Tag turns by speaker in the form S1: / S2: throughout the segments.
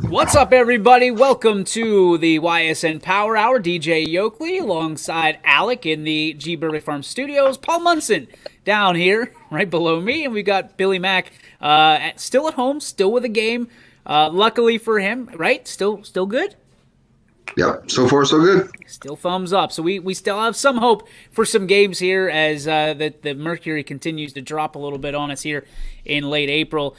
S1: What's up, everybody? Welcome to the Ysn Power Hour. DJ Yoakley alongside Alec in the G. Burley Farm Studios. Paul Munson down here, right below me, and we've got Billy Mack still at home, still with a game. Luckily for him, right? Still good.
S2: Yep, so far so good.
S1: Still thumbs up. So we still have some hope for some games here as the mercury continues to drop a little bit on us here in late April.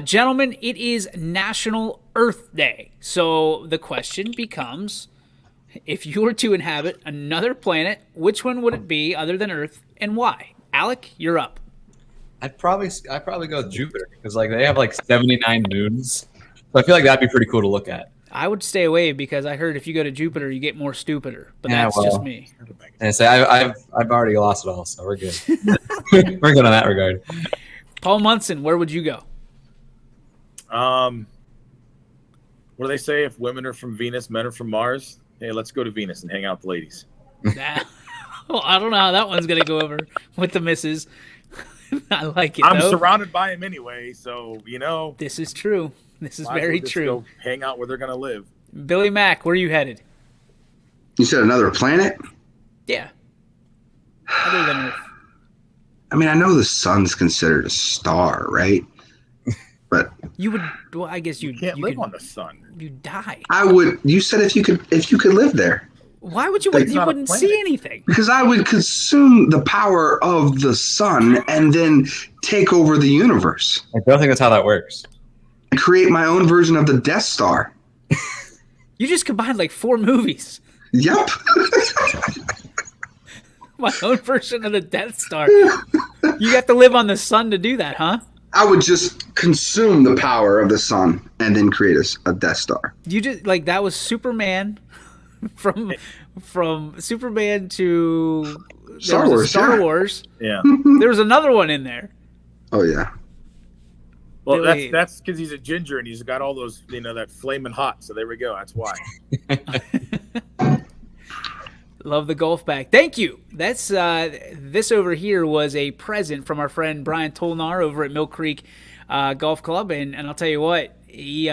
S1: Gentlemen, it is National Earth Day. So the question becomes, if you were to inhabit another planet, which one would it be other than Earth and why? Alec, you're up.
S3: I'd probably go with Jupiter because they have 79 moons. So I feel like that'd be pretty cool to look at.
S1: I would stay away because I heard if you go to Jupiter, you get more stupider. But that's just me.
S3: And say I've already lost it all, so we're good. We're good on that regard.
S1: Paul Munson, where would you go?
S4: What do they say? If women are from Venus, men are from Mars. Hey, let's go to Venus and hang out with the ladies.
S1: Well, I don't know how that one's gonna go over with the misses. I like it.
S4: I'm
S1: though.
S4: surrounded by them anyway, so
S1: This is true. This is very true.
S4: Go hang out where they're gonna live.
S1: Billy Mack, where are you headed?
S2: You said another planet?
S1: Yeah. Other than Earth.
S2: I mean, I know the sun's considered a star, right? But
S1: you would. Well, I guess you
S4: can't live on the sun.
S1: You die.
S2: I would. You said if you could live there.
S1: Why would you? You wouldn't see anything.
S2: Because I would consume the power of the sun and then take over the universe.
S3: I don't think that's how that works.
S2: Create my own version of the Death Star.
S1: You just combined 4 movies.
S2: Yep.
S1: My own version of the Death Star. You have to live on the sun to do that, huh?
S2: I would just consume the power of the sun and then create a Death Star.
S1: You just that was Superman from Superman to
S2: Star Wars.
S1: Star Wars.
S4: Yeah.
S1: There was another one in there.
S2: Oh yeah.
S4: Well, that's because he's a ginger and he's got all those, that flaming hot. So there we go. That's why.
S1: Love the golf bag. Thank you. That's this over here was a present from our friend Brian Tolnar over at Mill Creek Golf Club, and I'll tell you what, he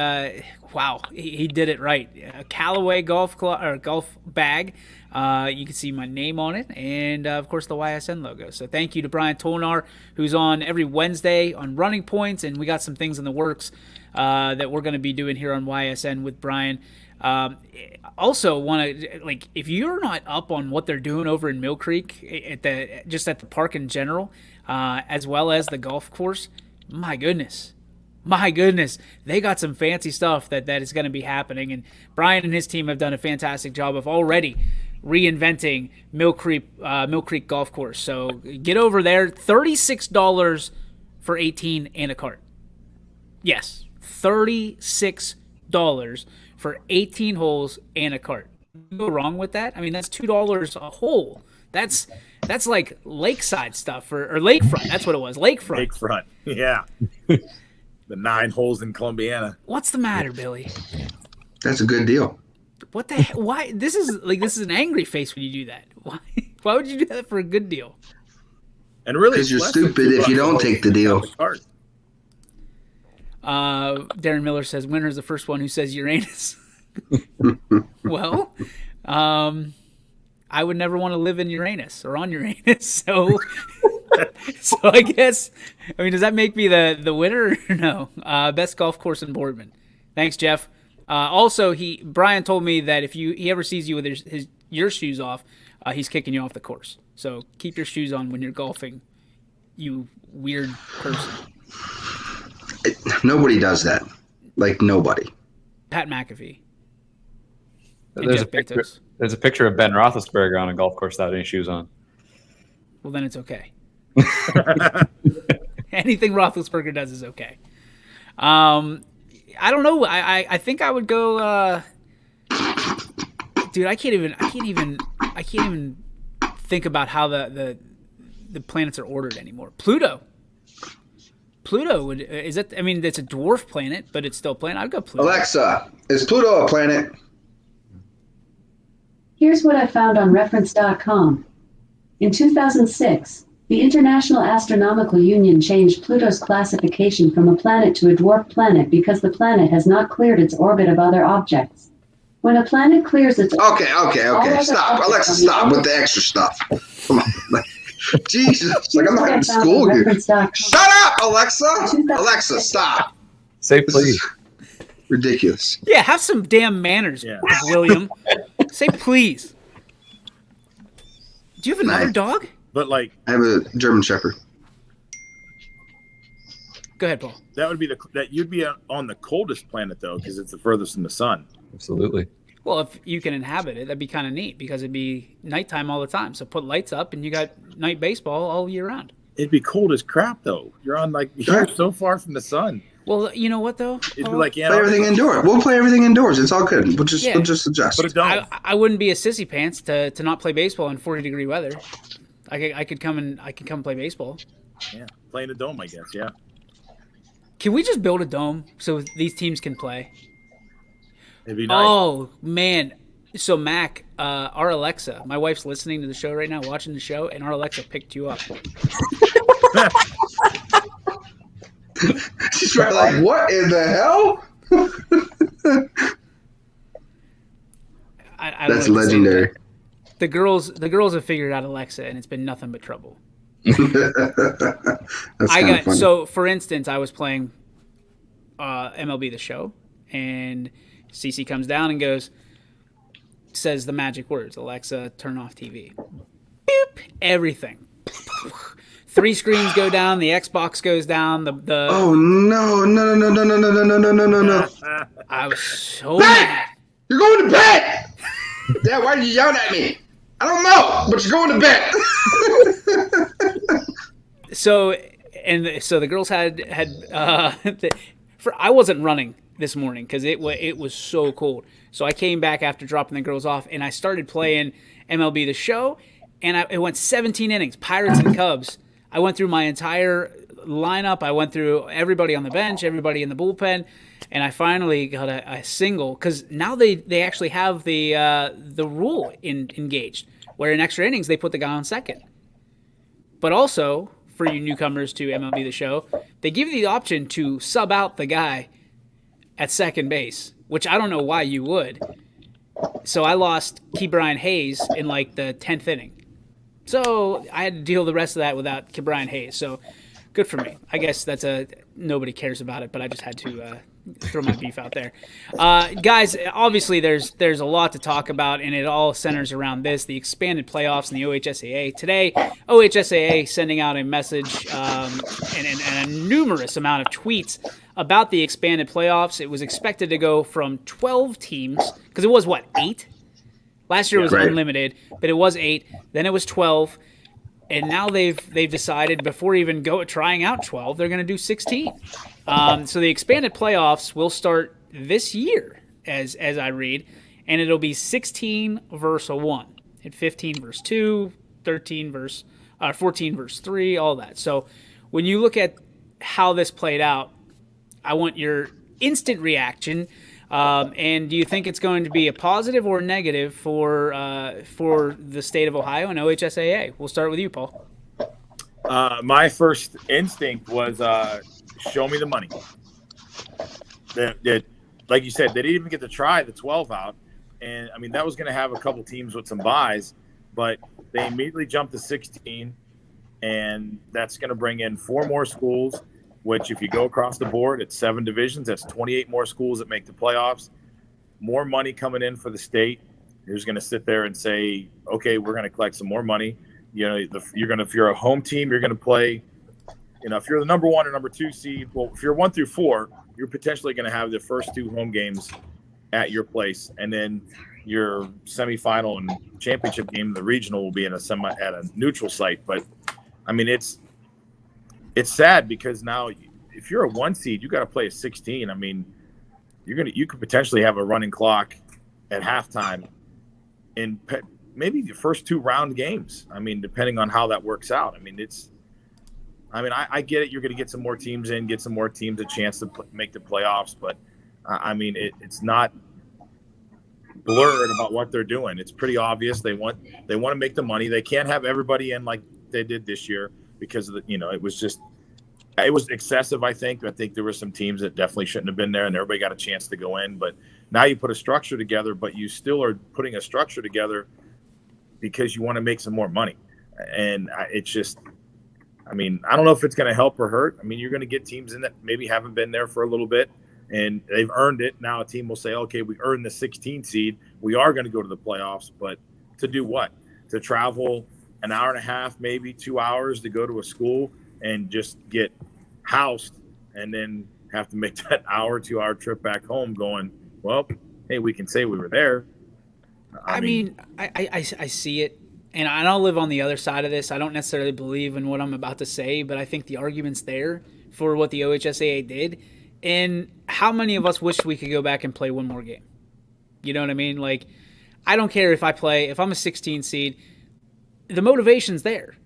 S1: did it right. A Callaway golf bag. You can see my name on it, and of course the YSN logo. So thank you to Brian Tolnar, who's on every Wednesday on Running Points, and we got some things in the works that we're going to be doing here on YSN with Brian. Also want to if you're not up on what they're doing over in Mill Creek at the park in general, as well as the golf course, my goodness, they got some fancy stuff that is going to be happening, and Brian and his team have done a fantastic job of already reinventing Mill Creek Golf Course. So get over there. $36 for 18 and a cart. Yes, $36 for 18 holes and a cart. Go wrong with that? I mean, that's $2 a hole. That's like lakeside stuff or lakefront. That's what it was.
S4: Lakefront. Yeah. The 9 holes in Columbiana.
S1: What's the matter, Billy?
S2: That's a good deal.
S1: What the hell? Why? This is an angry face when you do that. Why would you do that for a good deal?
S4: And really,
S2: because you're stupid if you don't take the deal.
S1: Darren Miller says winner is the first one who says Uranus. Well, I would never want to live in Uranus or on Uranus, so I guess, does that make me the winner or no? Best golf course in Boardman. Thanks, Jeff. Also, Brian told me that if he ever sees you with your shoes off, he's kicking you off the course. So keep your shoes on when you're golfing, you weird person.
S2: Nobody does that. Nobody.
S1: Pat McAfee.
S3: There's a picture of Ben Roethlisberger on a golf course without any shoes on.
S1: Well, then it's okay. Anything Roethlisberger does is okay. I don't know. I think I would go. Dude, I can't even think about how the planets are ordered anymore. Pluto is that? It's a dwarf planet, but it's still a planet. I'd go Pluto.
S2: Alexa, is Pluto a planet?
S5: Here's what I found on reference.com. In 2006, The International Astronomical Union changed Pluto's classification from a planet to a dwarf planet because the planet has not cleared its orbit of other objects. When a planet clears its
S2: Okay. Stop. Alexa, stop with the extra stuff. Come on. Jesus. Like, I'm not in school here. Shut up, Alexa. Alexa, stop.
S3: Say
S2: This
S3: please.
S2: is ridiculous.
S1: Yeah, have some damn manners, William. Say please. Do you have another
S2: Nice.
S1: dog?
S4: But like
S2: I have a German Shepherd.
S1: Go ahead, Paul.
S4: that would be that you'd be on the coldest planet though, because it's the furthest from the sun.
S3: Absolutely.
S1: Well, if you can inhabit it, that'd be kind of neat because it'd be nighttime all the time. So put lights up and you got night baseball all year round.
S4: It'd be cold as crap though. You're so far from the sun.
S1: Well, you know what though?
S4: It'd be
S1: Paul?
S4: like
S2: Play everything indoors. We'll play everything indoors. It's all good. We'll just adjust.
S4: But it don't.
S1: I wouldn't be a sissy pants to not play baseball in 40-degree weather. I could come play baseball.
S4: Yeah, playing a dome, I guess. Yeah.
S1: Can we just build a dome so these teams can play?
S4: It'd be nice.
S1: Oh man! So Mac, our Alexa, my wife's listening to the show right now, watching the show, and our Alexa picked you up.
S2: She's probably like, what in the hell?
S1: I
S2: That's
S1: don't know what to say.
S2: legendary.
S1: The girls have figured out Alexa, and it's been nothing but trouble.
S2: That's kind of funny.
S1: So for instance, I was playing MLB The Show, and Cece comes down and says the magic words, Alexa, turn off TV. Boop, everything. 3 screens go down, the Xbox goes down, the
S2: Oh no.
S1: I was so mad.
S2: You're going to bed! Dad, why did you yell at me? I don't know, but you're going to bed.
S1: So the girls had I wasn't running this morning because it was so cold. So I came back after dropping the girls off, and I started playing MLB The Show, and it went 17 innings, Pirates and Cubs. I went through my entire lineup. I went through everybody on the bench, everybody in the bullpen, and I finally got a single because now they actually have the rule engaged where in extra innings they put the guy on second. But also, for you newcomers to MLB The Show, they give you the option to sub out the guy at second base, which I don't know why you would. So I lost Ke'Bryan Hayes in like the 10th inning. So I had to deal the rest of that without Ke'Bryan Hayes. So good for me. I guess nobody cares about it, but I just had to throw my beef out there. Guys, obviously there's a lot to talk about, and it all centers around the expanded playoffs in the OHSAA. Today, OHSAA sending out a message and a numerous amount of tweets about the expanded playoffs. It was expected to go from 12 teams, because it was, 8? Last year was unlimited, but it was 8. Then it was 12. And now they've decided before even trying out 12, they're going to do 16. So the expanded playoffs will start this year, as I read, and it'll be 16 versus 1, and 15 versus 2, 13 versus 14 versus 3, all that. So when you look at how this played out, I want your instant reaction. And do you think it's going to be a positive or negative for the state of Ohio and OHSAA? We'll start with you, Paul.
S4: My first instinct was show me the money. That, like you said, they didn't even get to try the 12 out. And, I mean, that was going to have a couple teams with some buys, but they immediately jumped to 16, and that's going to bring in 4 more schools, which if you go across the board, it's 7 divisions. That's 28 more schools that make the playoffs. More money coming in for the state. Who's going to sit there and say, okay, we're going to collect some more money. You know, if you're a home team, you're going to play. You know, if you're the number 1 or number 2 seed, well, if you're 1 through 4, you're potentially going to have the first 2 home games at your place, and then your semifinal and championship game, the regional, will be at a neutral site. But I mean, it's sad because now if you're a 1 seed, you got to play a 16. I mean, you could potentially have a running clock at halftime in maybe the first 2 round games. I mean, depending on how that works out. I mean, I get it. You're going to get some more teams in, get some more teams a chance to make the playoffs. But I mean, it's not blurred about what they're doing. It's pretty obvious. They want to make the money. They can't have everybody in like they did this year because of the, it was excessive. I think there were some teams that definitely shouldn't have been there, and everybody got a chance to go in. But now you put a structure together, but you still are putting a structure together because you want to make some more money. And it's just, I don't know if it's going to help or hurt. You're going to get teams in that maybe haven't been there for a little bit, and they've earned it. Now a team will say, okay, we earned the 16 seed. We are going to go to the playoffs, but to do what? To travel an hour and a half, maybe 2 hours to go to a school and just get housed, and then have to make that 2 hour trip back home going, well, hey, we can say we were there.
S1: I see it. And I don't live on the other side of this. I don't necessarily believe in what I'm about to say, but I think the argument's there for what the OHSAA did. And how many of us wish we could go back and play one more game? You know what I mean? Like, I don't care if I'm a 16 seed, the motivation's there.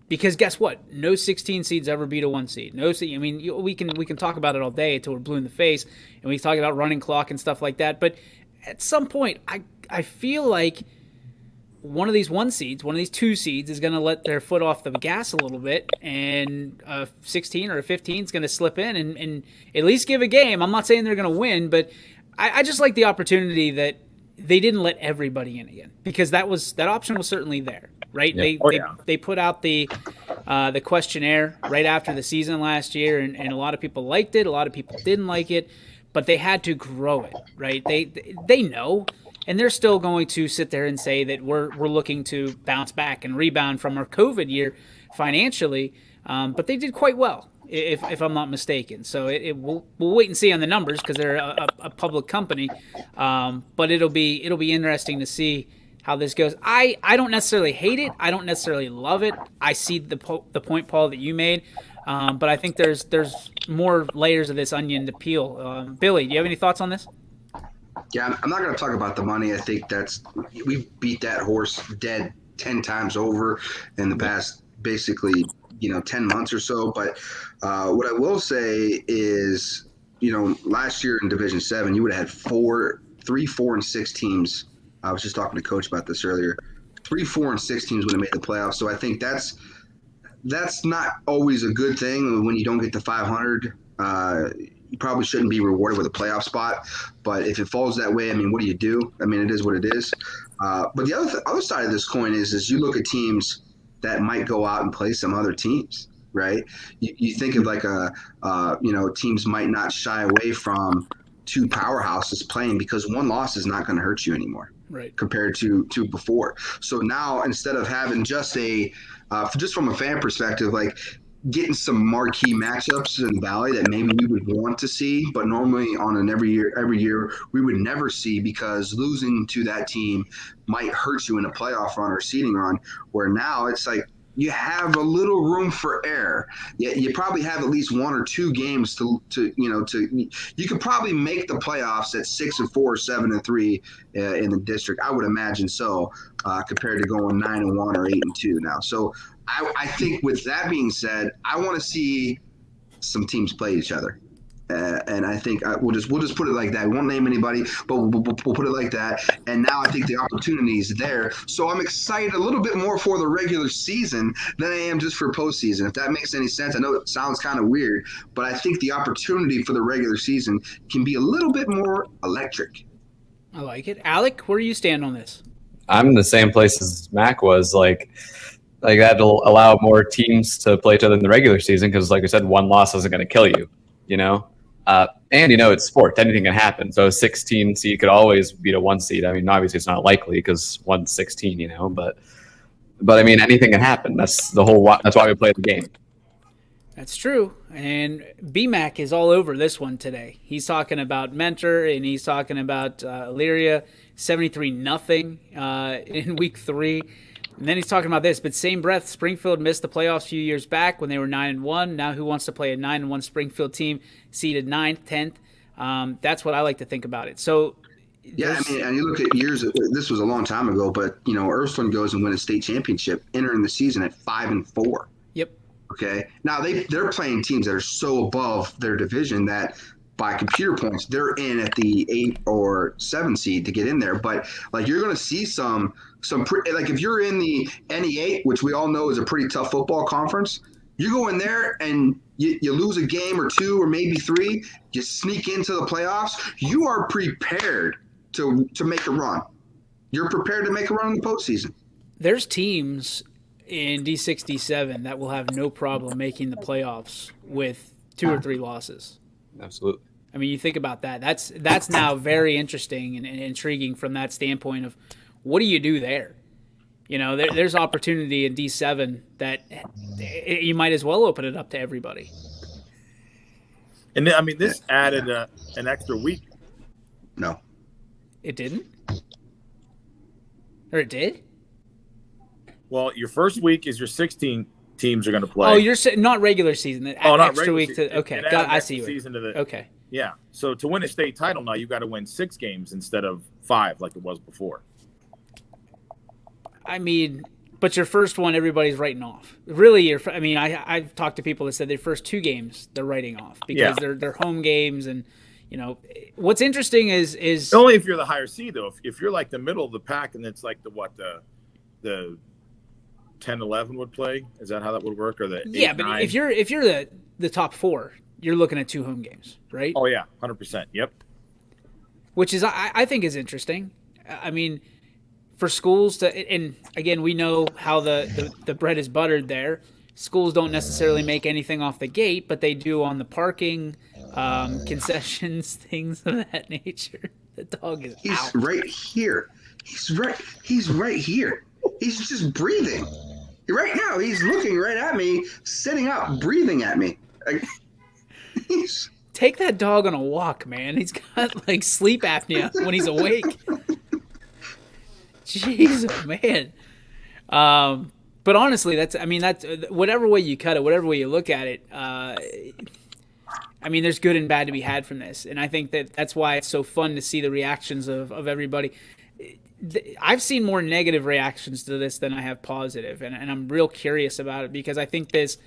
S1: Because guess what? No 16 seeds ever beat a 1 seed. We can talk about it all day until we're blue in the face, and we talk about running clock and stuff like that. But at some point, I feel like one of these 1 seeds, one of these 2 seeds is going to let their foot off the gas a little bit, and a 16 or a 15 is going to slip in and at least give a game. I'm not saying they're going to win, but I just like the opportunity that they didn't let everybody in again, because that option was certainly there, right?
S3: Yeah.
S1: They put out the questionnaire right after the season last year, and a lot of people liked it, a lot of people didn't like it, but they had to grow it, right? They know. And they're still going to sit there and say that we're looking to bounce back and rebound from our COVID year financially, but they did quite well, if I'm not mistaken. So we'll wait and see on the numbers, because they're a public company, but it'll be interesting to see how this goes. I don't necessarily hate it. I don't necessarily love it. I see the point, Paul, that you made, but I think there's more layers of this onion to peel. Billy, do you have any thoughts on this?
S2: Yeah, I'm not going to talk about the money. I think we beat that horse dead 10 times over in the past, basically, 10 months or so. But what I will say is, last year in Division 7, you would have had 3, 4, and 6 teams. I was just talking to Coach about this earlier. 3, 4, and 6 teams would have made the playoffs. So I think that's not always a good thing when you don't get to 500. You probably shouldn't be rewarded with a playoff spot, but if it falls that way, what do you do? It is what it is. But the other side of this coin is you look at teams that might go out and play some other teams, right? You think of like teams might not shy away from 2 powerhouses playing, because 1 loss is not going to hurt you anymore,
S1: right? Compared
S2: to before. So now, instead of having just from a fan perspective, like, getting some marquee matchups in the Valley that maybe we would want to see, but normally on an every year we would never see, because losing to that team might hurt you in a playoff run or seeding run, where now it's like you have a little room for error. You probably have at least 1 or 2 games you could probably make the playoffs at 6-4, 7-3 in the district. I would imagine so, compared to going 9-1 or 8-2 now. So I think, with that being said, I want to see some teams play each other, and I think we'll just put it like that. We won't name anybody, but we'll put it like that. And now I think the opportunity is there, so I'm excited a little bit more for the regular season than I am just for postseason. If that makes any sense, I know it sounds kind of weird, but I think the opportunity for the regular season can be a little bit more electric.
S1: I like it. Alec, where do you stand on this?
S3: I'm in the same place as Mac was. Like that'll allow more teams to play each other in the regular season, because, like I said, 1 loss isn't going to kill you, and it's sport. Anything can happen. So a 16 seed could always beat a 1 seed. Obviously it's not likely, because 1's 16, but anything can happen. That's why we play the game.
S1: That's true. And BMAC is all over this one today. He's talking about Mentor, and he's talking about Elyria 73-0 in week 3. And then he's talking about this, but same breath, Springfield missed the playoffs a few years back when they were 9-1. Now who wants to play a 9-1 Springfield team seeded 9th, 10th? That's what I like to think about it. So
S2: yeah, and you look at years. This was a long time ago, but Ursuline goes and win a state championship, entering the season at 5-4.
S1: Yep.
S2: Okay. Now they're playing teams that are so above their division that by computer points, they're in at the 8 or 7 seed to get in there. But like you're going to see like if you're in the NE8, which we all know is a pretty tough football conference, you go in there and you lose a game or 2 or maybe 3, you sneak into the playoffs, you are prepared to make a run. You're prepared to make a run in the postseason.
S1: There's teams in D6, D7 that will have no problem making the playoffs with 2 or 3 losses.
S3: Absolutely.
S1: I mean, you think about that. That's now very interesting and intriguing from that standpoint of what do you do there? You know, there's opportunity in D7 that you might as well open it up to everybody.
S4: And I mean, this added an extra week.
S2: No.
S1: It didn't? Or it did?
S4: Well, your first week is your 16 teams are going to play.
S1: Oh, you're not regular season.
S4: Not
S1: extra
S4: regular
S1: week
S4: season.
S1: Okay,
S4: It
S1: I
S4: added
S1: see you.
S4: season to the,
S1: Okay.
S4: Yeah. So to win a state title now, you've got to win 6 games instead of 5 like it was before.
S1: I mean, but your first one, everybody's writing off. Really, I've talked to people that said their first 2 games they're writing off because they're home games, and you know what's interesting is
S4: only if you're the higher seed though. If you're like the middle of the pack and it's like the 10-11 would play, is that how that would work, or the 8,
S1: but
S4: 9?
S1: if you're the top 4, you're looking at 2 home games, right?
S4: Oh yeah, 100%. Yep.
S1: Which is I think is interesting. I mean, for schools to, and again, we know how the bread is buttered there. Schools don't necessarily make anything off the gate, but they do on the parking, concessions, things of that nature. The dog is out.
S2: Right here. He's right here. He's just breathing. Right now, he's looking right at me, sitting up, breathing at me.
S1: Take that dog on a walk, man. He's got like sleep apnea when he's awake. Jeez, man. But honestly, that's whatever way you cut it, whatever way you look at it. I mean, there's good and bad to be had from this, and I think that's why it's so fun to see the reactions of everybody. I've seen more negative reactions to this than I have positive, and I'm real curious about it because I think this.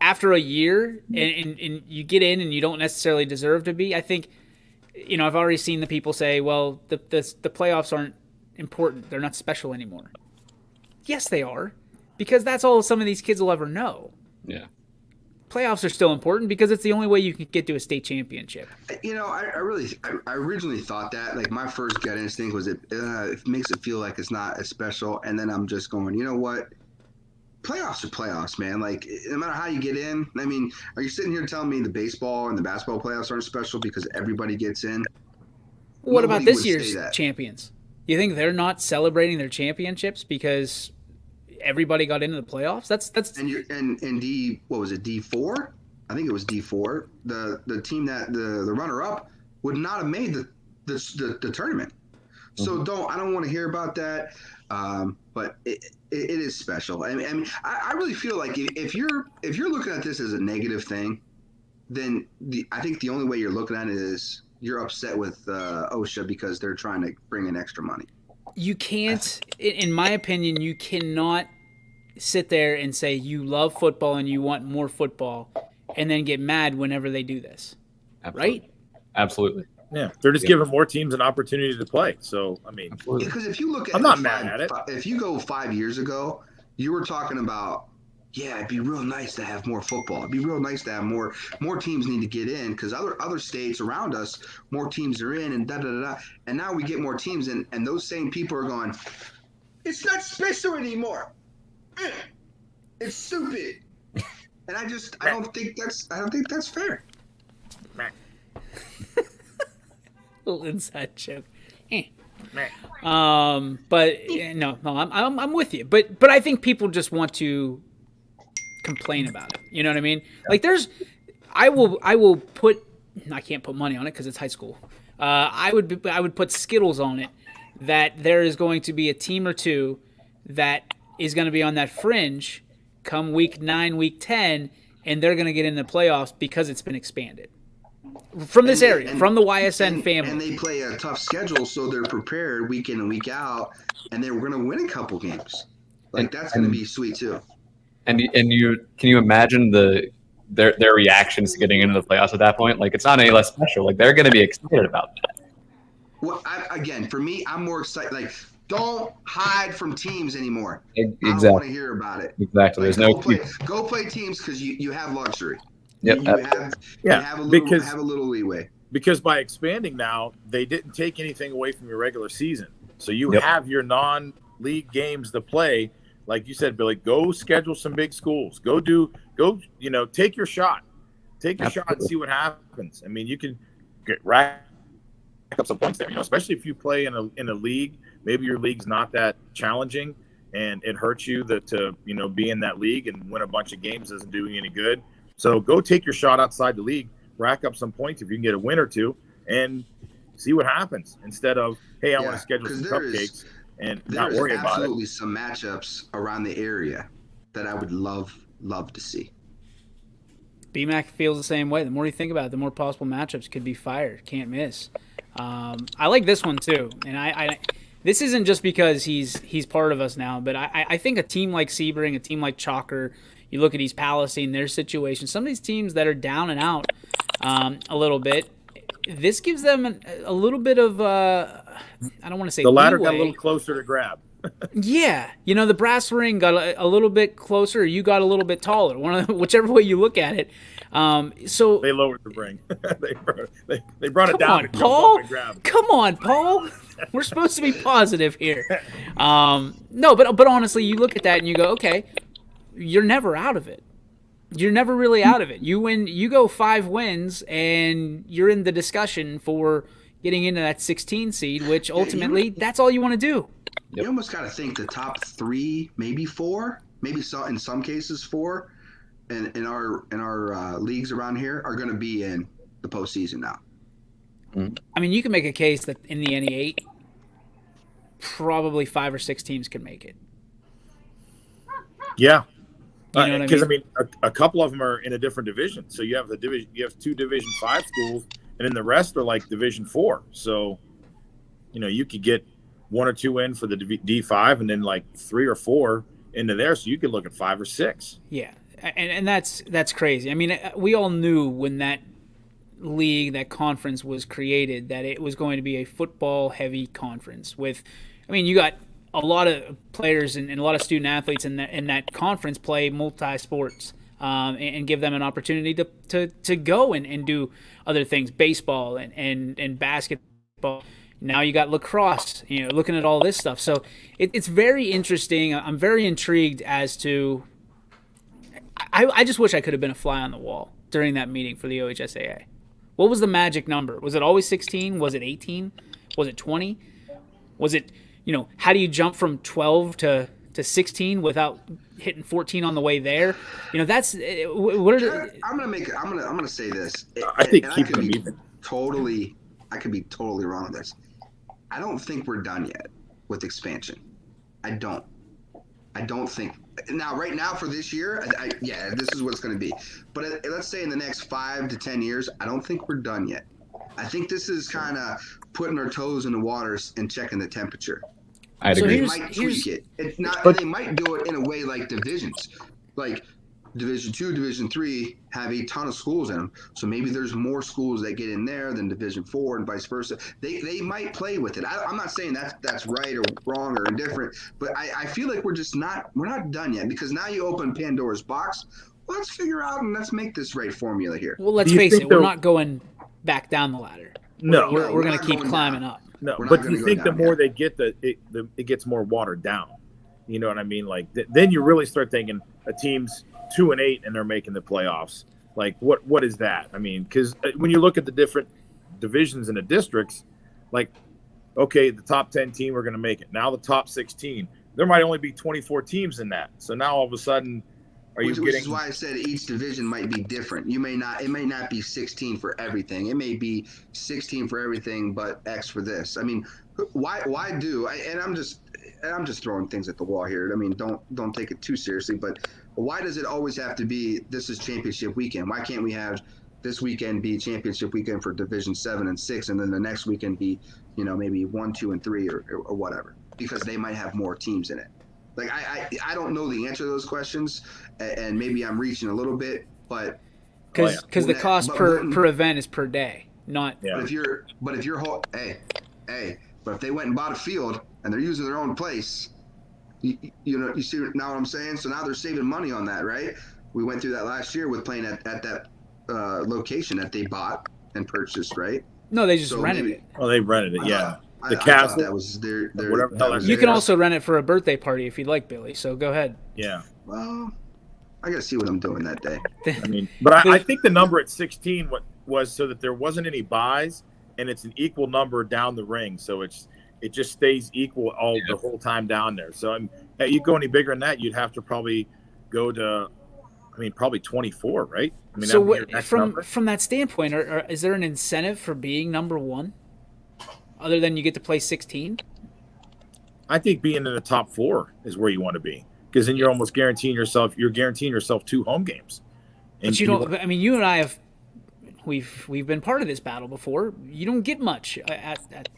S1: After a year, and you get in and you don't necessarily deserve to be, I think, you know, I've already seen the people say, well, the playoffs aren't important. They're not special anymore. Yes, they are, because that's all some of these kids will ever know.
S3: Yeah.
S1: Playoffs are still important because it's the only way you can get to a state championship.
S2: You know, I originally thought that. Like, my first gut instinct was it makes it feel like it's not as special, and then I'm just going, you know what? Playoffs are playoffs, man. Like, no matter how you get in. I mean, are you sitting here telling me the baseball and the basketball playoffs aren't special because everybody gets in?
S1: What about this year's champions? You think they're not celebrating their championships because everybody got into the playoffs? That's
S2: and D, what was it, D4? I think it was D4. The team that the runner up would not have made the tournament. So I don't want to hear about that. But it is special. I mean, I really feel like if you're looking at this as a negative thing, then I think the only way you're looking at it is you're upset with OSHA because they're trying to bring in extra money.
S1: You can't, in my opinion, you cannot sit there and say you love football and you want more football and then get mad whenever they do this.
S3: Absolutely.
S1: Right?
S3: Absolutely.
S4: Yeah, they're just giving more teams an opportunity to play. So, I mean,
S2: because if you look at,
S4: I'm not mad at it.
S2: If you go 5 years ago, you were talking about, yeah, it'd be real nice to have more football. It'd be real nice to have more teams need to get in because other states around us, more teams are in and da-da-da-da. And now we get more teams in, and those same people are going, it's not special anymore. It's stupid. And I don't think that's fair.
S1: Little inside joke. But no, I'm with you. But I think people just want to complain about it. You know what I mean? Like I will put. I can't put money on it because it's high school. I would put Skittles on it that there is going to be a team or two that is going to be on that fringe come week 9, week 10, and they're going to get in the playoffs because it's been expanded. From this area, from the YSN family.
S2: And they play a tough schedule, so they're prepared week in and week out, and they're going to win a couple games. Like, that's going to be sweet, too.
S3: And can you imagine the their reactions to getting into the playoffs at that point, like it's not any less special. Like they're going to be excited about that.
S2: Well, again, for me, I'm more excited. Like, don't hide from teams anymore.
S3: Exactly.
S2: I don't want to hear about it.
S3: Exactly.
S2: Like,
S3: There's
S2: go play teams because you have luxury.
S3: Yep.
S2: You have a little leeway.
S4: Because by expanding now, they didn't take anything away from your regular season. So you
S3: Yep.
S4: have your non-league games to play. Like you said, Billy, go schedule some big schools. Go, take your shot. Take your shot and see what happens. I mean, you can rack up some points there, especially if you play in a league. Maybe your league's not that challenging and it hurts you to be in that league and win a bunch of games doesn't do you any good. So go take your shot outside the league, rack up some points if you can get a win or two, and see what happens instead of, hey, I want to schedule some cupcakes and not worry about it.
S2: There's absolutely some matchups around the area that I would love to see.
S1: BMAC feels the same way. The more you think about it, the more possible matchups could be fired. Can't miss. I like this one too, and I this isn't just because he's part of us now, but I think a team like Sebring, a team like Chalker, you look at East Palestine, their situation, some of these teams that are down and out a little bit, this gives them a little bit of, I don't want to say
S4: the ladder
S1: leeway.
S4: got a little closer to grab.
S1: Yeah, the brass ring got a little bit closer, or you got a little bit taller, whichever way you look at it. So
S4: they lowered the ring. they brought it down.
S1: Come on, Paul. We're supposed to be positive here. No, but honestly, you look at that and you go, okay, you're never out of it. You're never really out of it. You go 5 wins, and you're in the discussion for getting into that 16 seed, which ultimately that's all you want to do.
S2: You almost got to think the top 3, maybe 4, maybe in some cases 4, in our leagues around here are going to be in the postseason now.
S1: I mean, you can make a case that in the NE8, probably 5 or 6 teams can make it.
S4: Yeah,
S1: you know
S4: because
S1: I mean?
S4: a couple of them are in a different division. So you have you have 2 Division 5 schools, and then the rest are like Division 4. So you could get 1 or 2 in for the D5, and then like 3 or 4 into there. So you could look at 5 or 6.
S1: Yeah, and that's crazy. I mean, we all knew when that league, that conference was created, that it was going to be a football-heavy conference. You got a lot of players and a lot of student athletes in that conference play multi-sports and give them an opportunity to go and do other things, baseball and basketball. Now you got lacrosse, looking at all this stuff. So it's very interesting. I'm very intrigued as to – I just wish I could have been a fly on the wall during that meeting for the OHSAA. What was the magic number? Was it always 16? Was it 18? Was it 20? Was it, how do you jump from 12 to 16 without hitting 14 on the way there? That's what are
S2: I'm gonna say this.
S4: I think keeping them even.
S2: I could be totally wrong with this. I don't think we're done yet with expansion. I don't think. Now, right now for this year, this is what it's going to be. But let's say in the next 5 to 10 years, I don't think we're done yet. I think this is kind of putting our toes in the waters and checking the temperature.
S3: I'd agree.
S2: They might tweak it. It's not. They might do it in a way like divisions, like Division 2, Division 3 have a ton of schools in them. So maybe there's more schools that get in there than Division 4 and vice versa. They might play with it. I'm not saying that's right or wrong or indifferent, but I feel like we're not done yet, because now you open Pandora's box. Well, let's figure out and let's make this right formula here.
S1: Well, let's face it, we're not going back down the ladder.
S4: No,
S1: we're going to keep climbing up.
S4: No, but do you think the more they get, it gets more watered down? You know what I mean? Like then you really start thinking a team's 2-8 and they're making the playoffs. Like what is that? I mean, because when you look at the different divisions in the districts, like, okay, the top 10 team are going to make it. Now the top 16, there might only be 24 teams in that. So now all of a sudden, which
S2: is why I said each division might be different. It may not be 16 for everything. It may be 16 for everything, but X for this. I mean, why do? And I'm just throwing things at the wall here. I mean, don't take it too seriously, but why does it always have to be this is championship weekend? Why can't we have this weekend be championship weekend for Division 7 and 6, and then the next weekend be, maybe 1, 2, and 3 or whatever? Because they might have more teams in it. Like I don't know the answer to those questions, and maybe I'm reaching a little bit, but
S1: Because the cost per event is per day, not.
S4: Yeah.
S2: But if if they went and bought a field and they're using their own place, you see now what I'm saying? So now they're saving money on that, right? We went through that last year with playing at that location that they bought and purchased, right?
S1: No, they just rented it.
S4: Oh, they rented it, yeah.
S2: The castle. That was their
S4: whatever the hell
S1: you can also rent it for a birthday party if you'd like, Billy. So go ahead.
S4: Yeah.
S2: Well, I got to see what I'm doing that day.
S4: I mean, but I think the number at 16 was so that there wasn't any buys, and it's an equal number down the ring. So it just stays equal the whole time down there. So you go any bigger than that, you'd have to probably go to, probably 24, right? I mean,
S1: so from that standpoint, is there an incentive for being number one, other than you get to play 16?
S4: I think being in the top 4 is where you want to be, because then you're almost guaranteeing yourself 2 home games. And
S1: but you don't. I mean, you and I have. We've been part of this battle before. You don't get much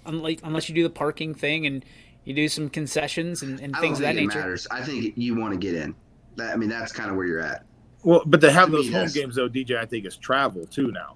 S1: unless you do the parking thing and you do some concessions and things of that nature.
S2: Matters. I think you want to get in. That's kind of where you're at.
S4: Well, but to have those home games, though, DJ, I think is travel too now.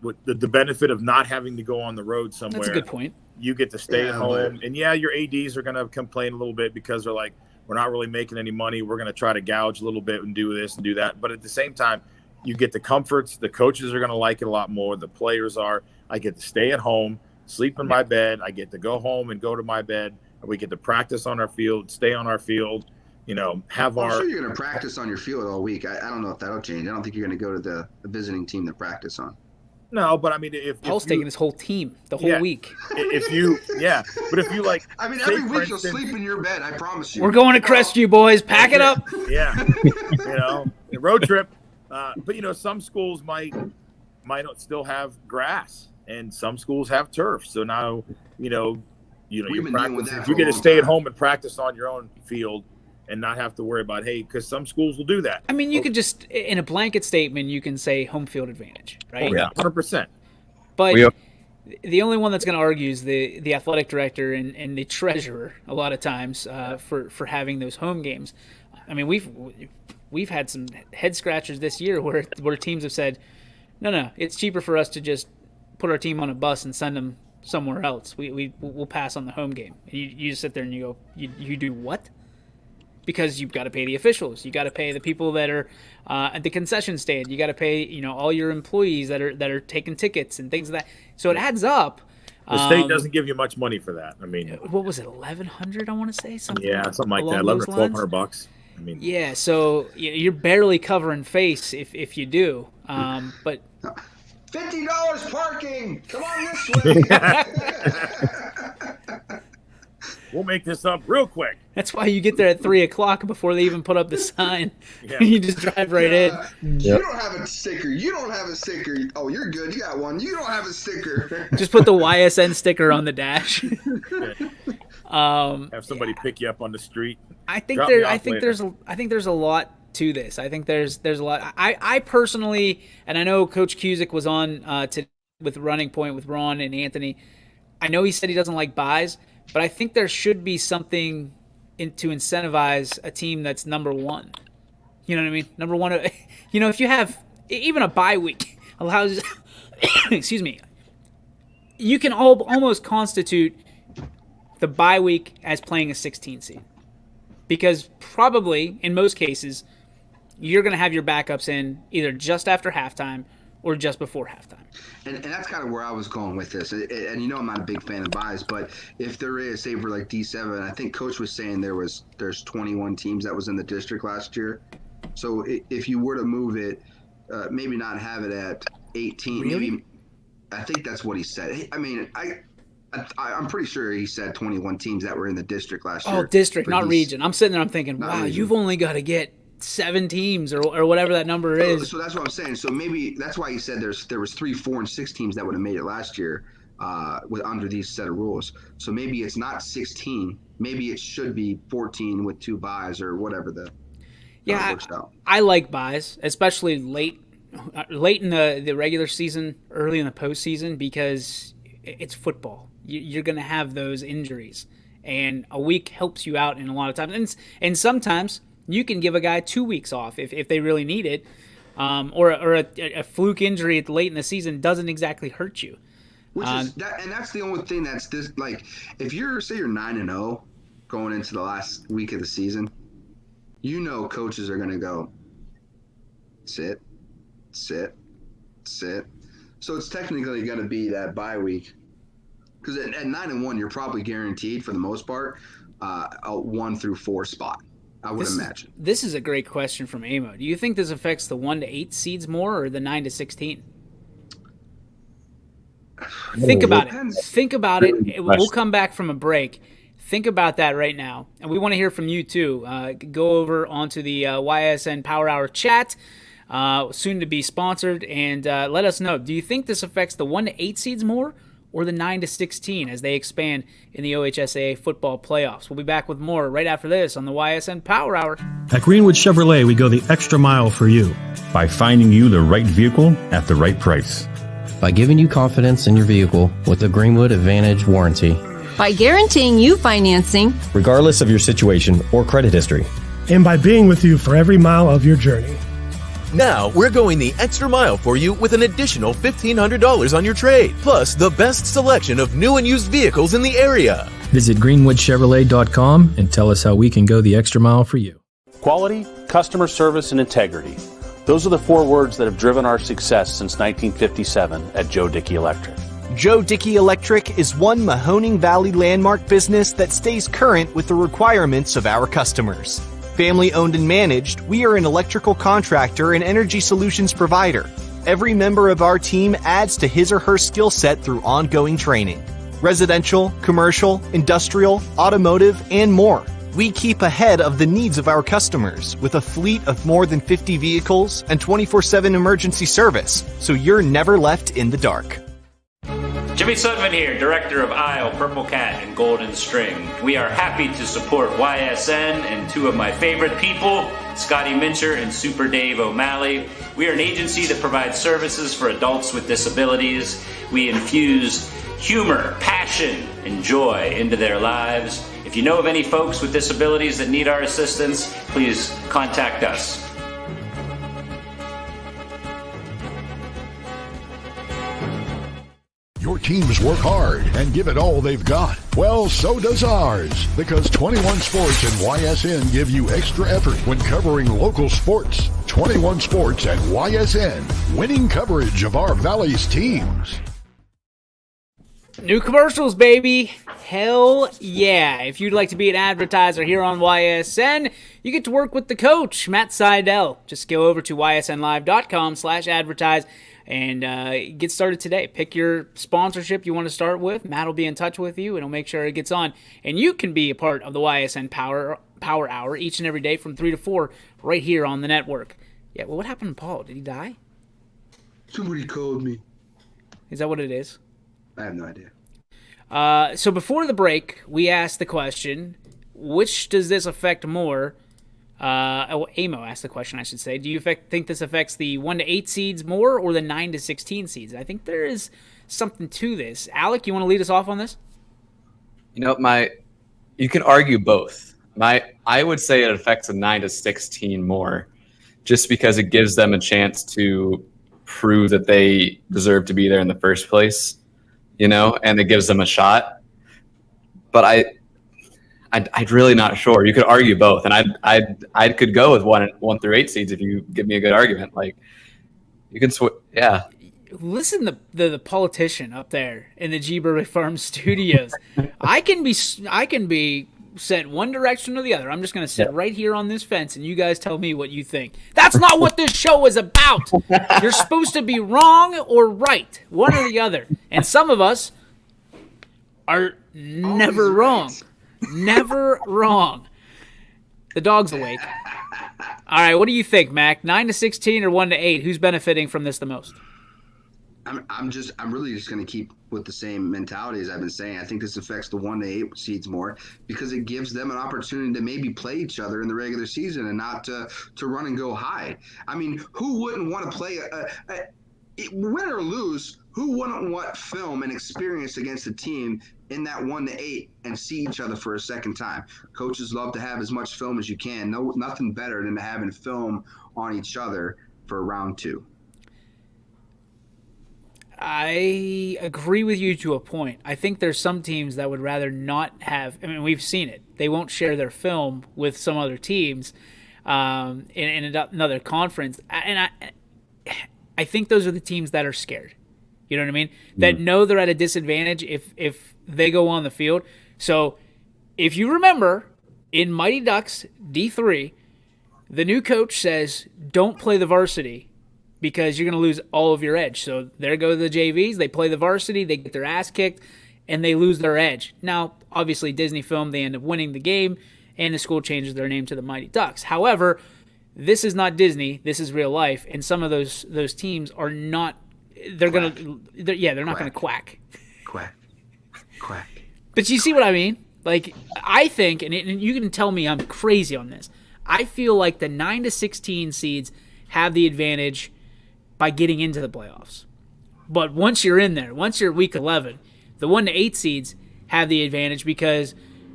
S4: With the benefit of not having to go on the road somewhere.
S1: That's a good point.
S4: You get to stay at home. And, your ADs are going to complain a little bit because they're like, we're not really making any money. We're going to try to gouge a little bit and do this and do that. But at the same time, you get the comforts. The coaches are going to like it a lot more. The players are. I get to stay at home, sleep in my bed. I get to go home and go to my bed. We get to practice on our field, stay on our field. I'm sure
S2: you're going to practice on your field all week. I don't know if that'll change. I don't think you're going to go to the visiting team to practice on.
S4: No, but I mean, if
S1: Paul's taking his whole team the whole week.
S4: But if you like,
S2: every week you'll sleep in your bed. I promise you.
S1: We're going to Crestview, boys. Pack it up.
S4: Yeah, a road trip. But some schools might not still have grass, and some schools have turf. So now you get to stay at home and practice on your own field and not have to worry about because some schools will do that.
S1: I mean, you could just in a blanket statement you can say home field advantage, right?
S4: Oh, yeah, 100%.
S1: But the only one that's going to argue is the athletic director and the treasurer a lot of times for having those home games. I mean, we've had some head scratchers this year where teams have said, no, it's cheaper for us to just put our team on a bus and send them somewhere else. We'll pass on the home game. And you just sit there and you go, you do what? Because you've got to pay the officials, you got to pay the people that are at the concession stand, you got to pay all your employees that are taking tickets and things like that. So it adds up.
S4: The state doesn't give you much money for that. I mean,
S1: what was it, $1,100? I want to say something.
S4: Yeah, something like that, $1,100 or $1,200. I mean,
S1: yeah. So you're barely covering face if you do. But
S2: $50 parking. Come on this way.
S4: We'll make this up real quick.
S1: That's why you get there at 3:00 before they even put up the sign. Yeah. You just drive right in.
S2: You don't have a sticker. You don't have a sticker. Oh, you're good. You got one. You don't have a sticker.
S1: Just put the YSN sticker on the dash.
S4: Have somebody pick you up on the street.
S1: I think there's a lot to this. I think there's a lot. I personally, and I know Coach Cusick was on with Running Point with Ron and Anthony. I know he said he doesn't like buys. But I think there should be something to incentivize a team that's number one. You know what I mean? Number one. If you have even a bye week allows, excuse me, you can almost constitute the bye week as playing a 16 seed, because probably in most cases you're going to have your backups in either just after halftime or just before halftime.
S2: And that's kind of where I was going with this. And I'm not a big fan of buys, but if there is, say for like D7, I think Coach was saying there's 21 teams that was in the district last year. So if you were to move it, maybe not have it at 18.
S1: Really?
S2: Maybe, I think that's what he said. I mean, I'm pretty sure he said 21 teams that were in the district last year.
S1: Oh, district, not region. I'm sitting there, I'm thinking, wow, region. You've only got to get 7 teams or whatever that number is.
S2: So that's what I'm saying. So maybe that's why he said there was 3, 4, and 6 teams that would have made it last year under these set of rules. So maybe it's not 16. Maybe it should be 14 with 2 buys or whatever works out. I
S1: like buys, especially late in the regular season, early in the postseason, because it's football. You're going to have those injuries, and a week helps you out in a lot of times. And sometimes you can give a guy 2 weeks off if they really need it. or a fluke injury late in the season doesn't exactly hurt you.
S2: Which is that, and that's the only thing that's this. Like, if you're 9-0 going into the last week of the season, coaches are going to go sit. So it's technically going to be that bye week, because at 9-1 you're probably guaranteed for the most part a 1 through 4 spot. I would imagine.
S1: This is a great question from Amo. Do you think this affects the 1 to 8 seeds more or the 9 to 16? Think about it. We'll come back from a break. Think about that right now. And we want to hear from you too. Go over onto the YSN Power Hour chat, soon to be sponsored, and let us know. Do you think this affects the 1 to 8 seeds more or the 9 to 16 as they expand in the OHSAA football playoffs? We'll be back with more right after this on the YSN Power Hour.
S6: At Greenwood Chevrolet, we go the extra mile for you by finding you the right vehicle at the right price.
S7: By giving you confidence in your vehicle with a Greenwood Advantage warranty.
S8: By guaranteeing you financing,
S9: regardless of your situation or credit history.
S10: And by being with you for every mile of your journey.
S11: Now, we're going the extra mile for you with an additional $1,500 on your trade, plus the best selection of new and used vehicles in the area.
S6: Visit greenwoodchevrolet.com and tell us how we can go the extra mile for you.
S12: Quality, customer service, and integrity. Those are the 4 words that have driven our success since 1957 at Joe Dickey Electric.
S13: Joe Dickey Electric is one Mahoning Valley landmark business that stays current with the requirements of our customers. Family owned and managed, we are an electrical contractor and energy solutions provider. Every member of our team adds to his or her skill set through ongoing training. Residential, commercial, industrial, automotive, and more. We keep ahead of the needs of our customers with a fleet of more than 50 vehicles and 24/7 emergency service, so you're never left in the dark.
S14: Jimmy Sudman here, Director of Isle, Purple Cat, and Golden String. We are happy to support YSN and 2 of my favorite people, Scotty Mincher and Super Dave O'Malley. We are an agency that provides services for adults with disabilities. We infuse humor, passion, and joy into their lives. If you know of any folks with disabilities that need our assistance, please contact us.
S15: Your teams work hard and give it all they've got. Well, so does ours, because 21 Sports and YSN give you extra effort when covering local sports. 21 Sports and YSN, winning coverage of our Valley's teams.
S1: New commercials, baby. Hell yeah. If you'd like to be an advertiser here on YSN, you get to work with the coach, Matt Seidel. Just go over to ysnlive.com/advertise and get started today. Pick your sponsorship you want to start with. Matt will be in touch with you and he'll make sure it gets on. And you can be a part of the YSN Power Hour each and every day from 3 to 4 right here on the network. Yeah, well, what happened to Paul? Did he die?
S2: Somebody called me.
S1: Is that what it is?
S2: I have no idea.
S1: So before the break, we asked the question, which does this affect more? Amo asked the question, I should say. Do you think this affects the 1 to 8 seeds more or the 9 to 16 seeds? I think there is something to this. Alec, you want to lead us off on this?
S3: You can argue both. I would say it affects the 9 to 16 more, just because it gives them a chance to prove that they deserve to be there in the first place. And it gives them a shot. But I'd really not sure. You could argue both, and I could go with 1 through 8 seeds if you give me a good argument. Like, you can yeah.
S1: Listen to the politician up there in the G. Burley Farm studios. I can be sent one direction or the other. I'm just going to sit right here on this fence, and you guys tell me what you think. That's not what this show is about. You're supposed to be wrong or right, one or the other. And some of us are never wrong. Never wrong. The dog's awake. All right, what do you think, Mac? 9 to 16 or 1 to 8? Who's benefiting from this the most?
S2: I'm really just going to keep with the same mentality as I've been saying. I think this affects the 1 to 8 seeds more because it gives them an opportunity to maybe play each other in the regular season and not to run and go high. I mean, who wouldn't want to play win or lose? Who wouldn't want film and experience against a team in that 1 to 8 and see each other for a second time? Coaches love to have as much film as you can. Nothing better than having film on each other for round 2.
S1: I agree with you to a point. I think there's some teams that would rather not have. I mean, we've seen it. They won't share their film with some other teams in another conference, and I think those are the teams that are scared. You know what I mean? That know they're at a disadvantage if they go on the field. So, if you remember, in Mighty Ducks D3, the new coach says, "Don't play the varsity." Because you're going to lose all of your edge. So there go the JVs. They play the varsity. They get their ass kicked, and they lose their edge. Now, obviously, Disney Film, they end up winning the game, and the school changes their name to the Mighty Ducks. However, this is not Disney. This is real life, and some of those teams are not. They're not going to quack.
S2: Quack.
S1: But you see what I mean? Like, I think, and you can tell me I'm crazy on this. I feel like the 9 to 16 seeds have the advantage by getting into the playoffs. But once you're in there, once you're week 11, the 1 to 8 seeds have the advantage because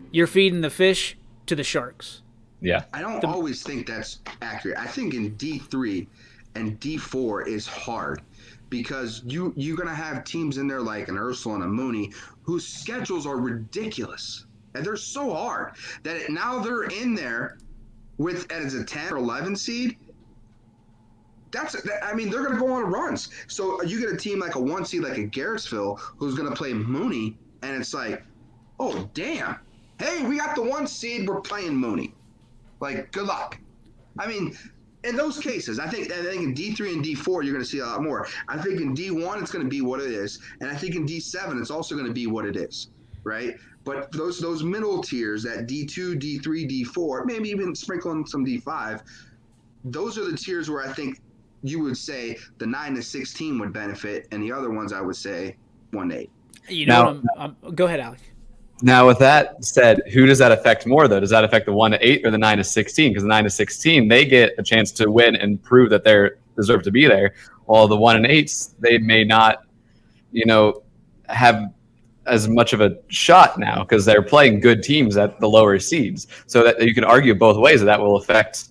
S1: you're feeding the fish to the sharks.
S3: Yeah.
S2: I don't always think that's accurate. I think in D3 and D4 is hard because you're going to have teams in there like an Ursula and a Mooney whose schedules are ridiculous. And they're so hard that now they're in there as a 10 or 11 seed. They're going to go on runs. So you get a team like a 1 seed like a Garrettsville who's going to play Mooney, and it's like, oh, damn. Hey, we got the 1 seed. We're playing Mooney. Like, good luck. I mean, in those cases, I think in D3 and D4, you're going to see a lot more. I think in D1, it's going to be what it is. And I think in D7, it's also going to be what it is, right? But those middle tiers, that D2, D3, D4, maybe even sprinkle in some D5, those are the tiers where I think you would say the 9 to 16 would benefit, and the other ones I would say 1 to 8.
S1: You know, go ahead, Alex.
S3: Now, with that said, who does that affect more, though? Does that affect the 1 to 8 or the 9 to 16? Because the 9 to 16, they get a chance to win and prove that they deserve to be there. While the 1 and 8s, they may not, have as much of a shot now because they're playing good teams at the lower seeds. So that you can argue both ways that will affect.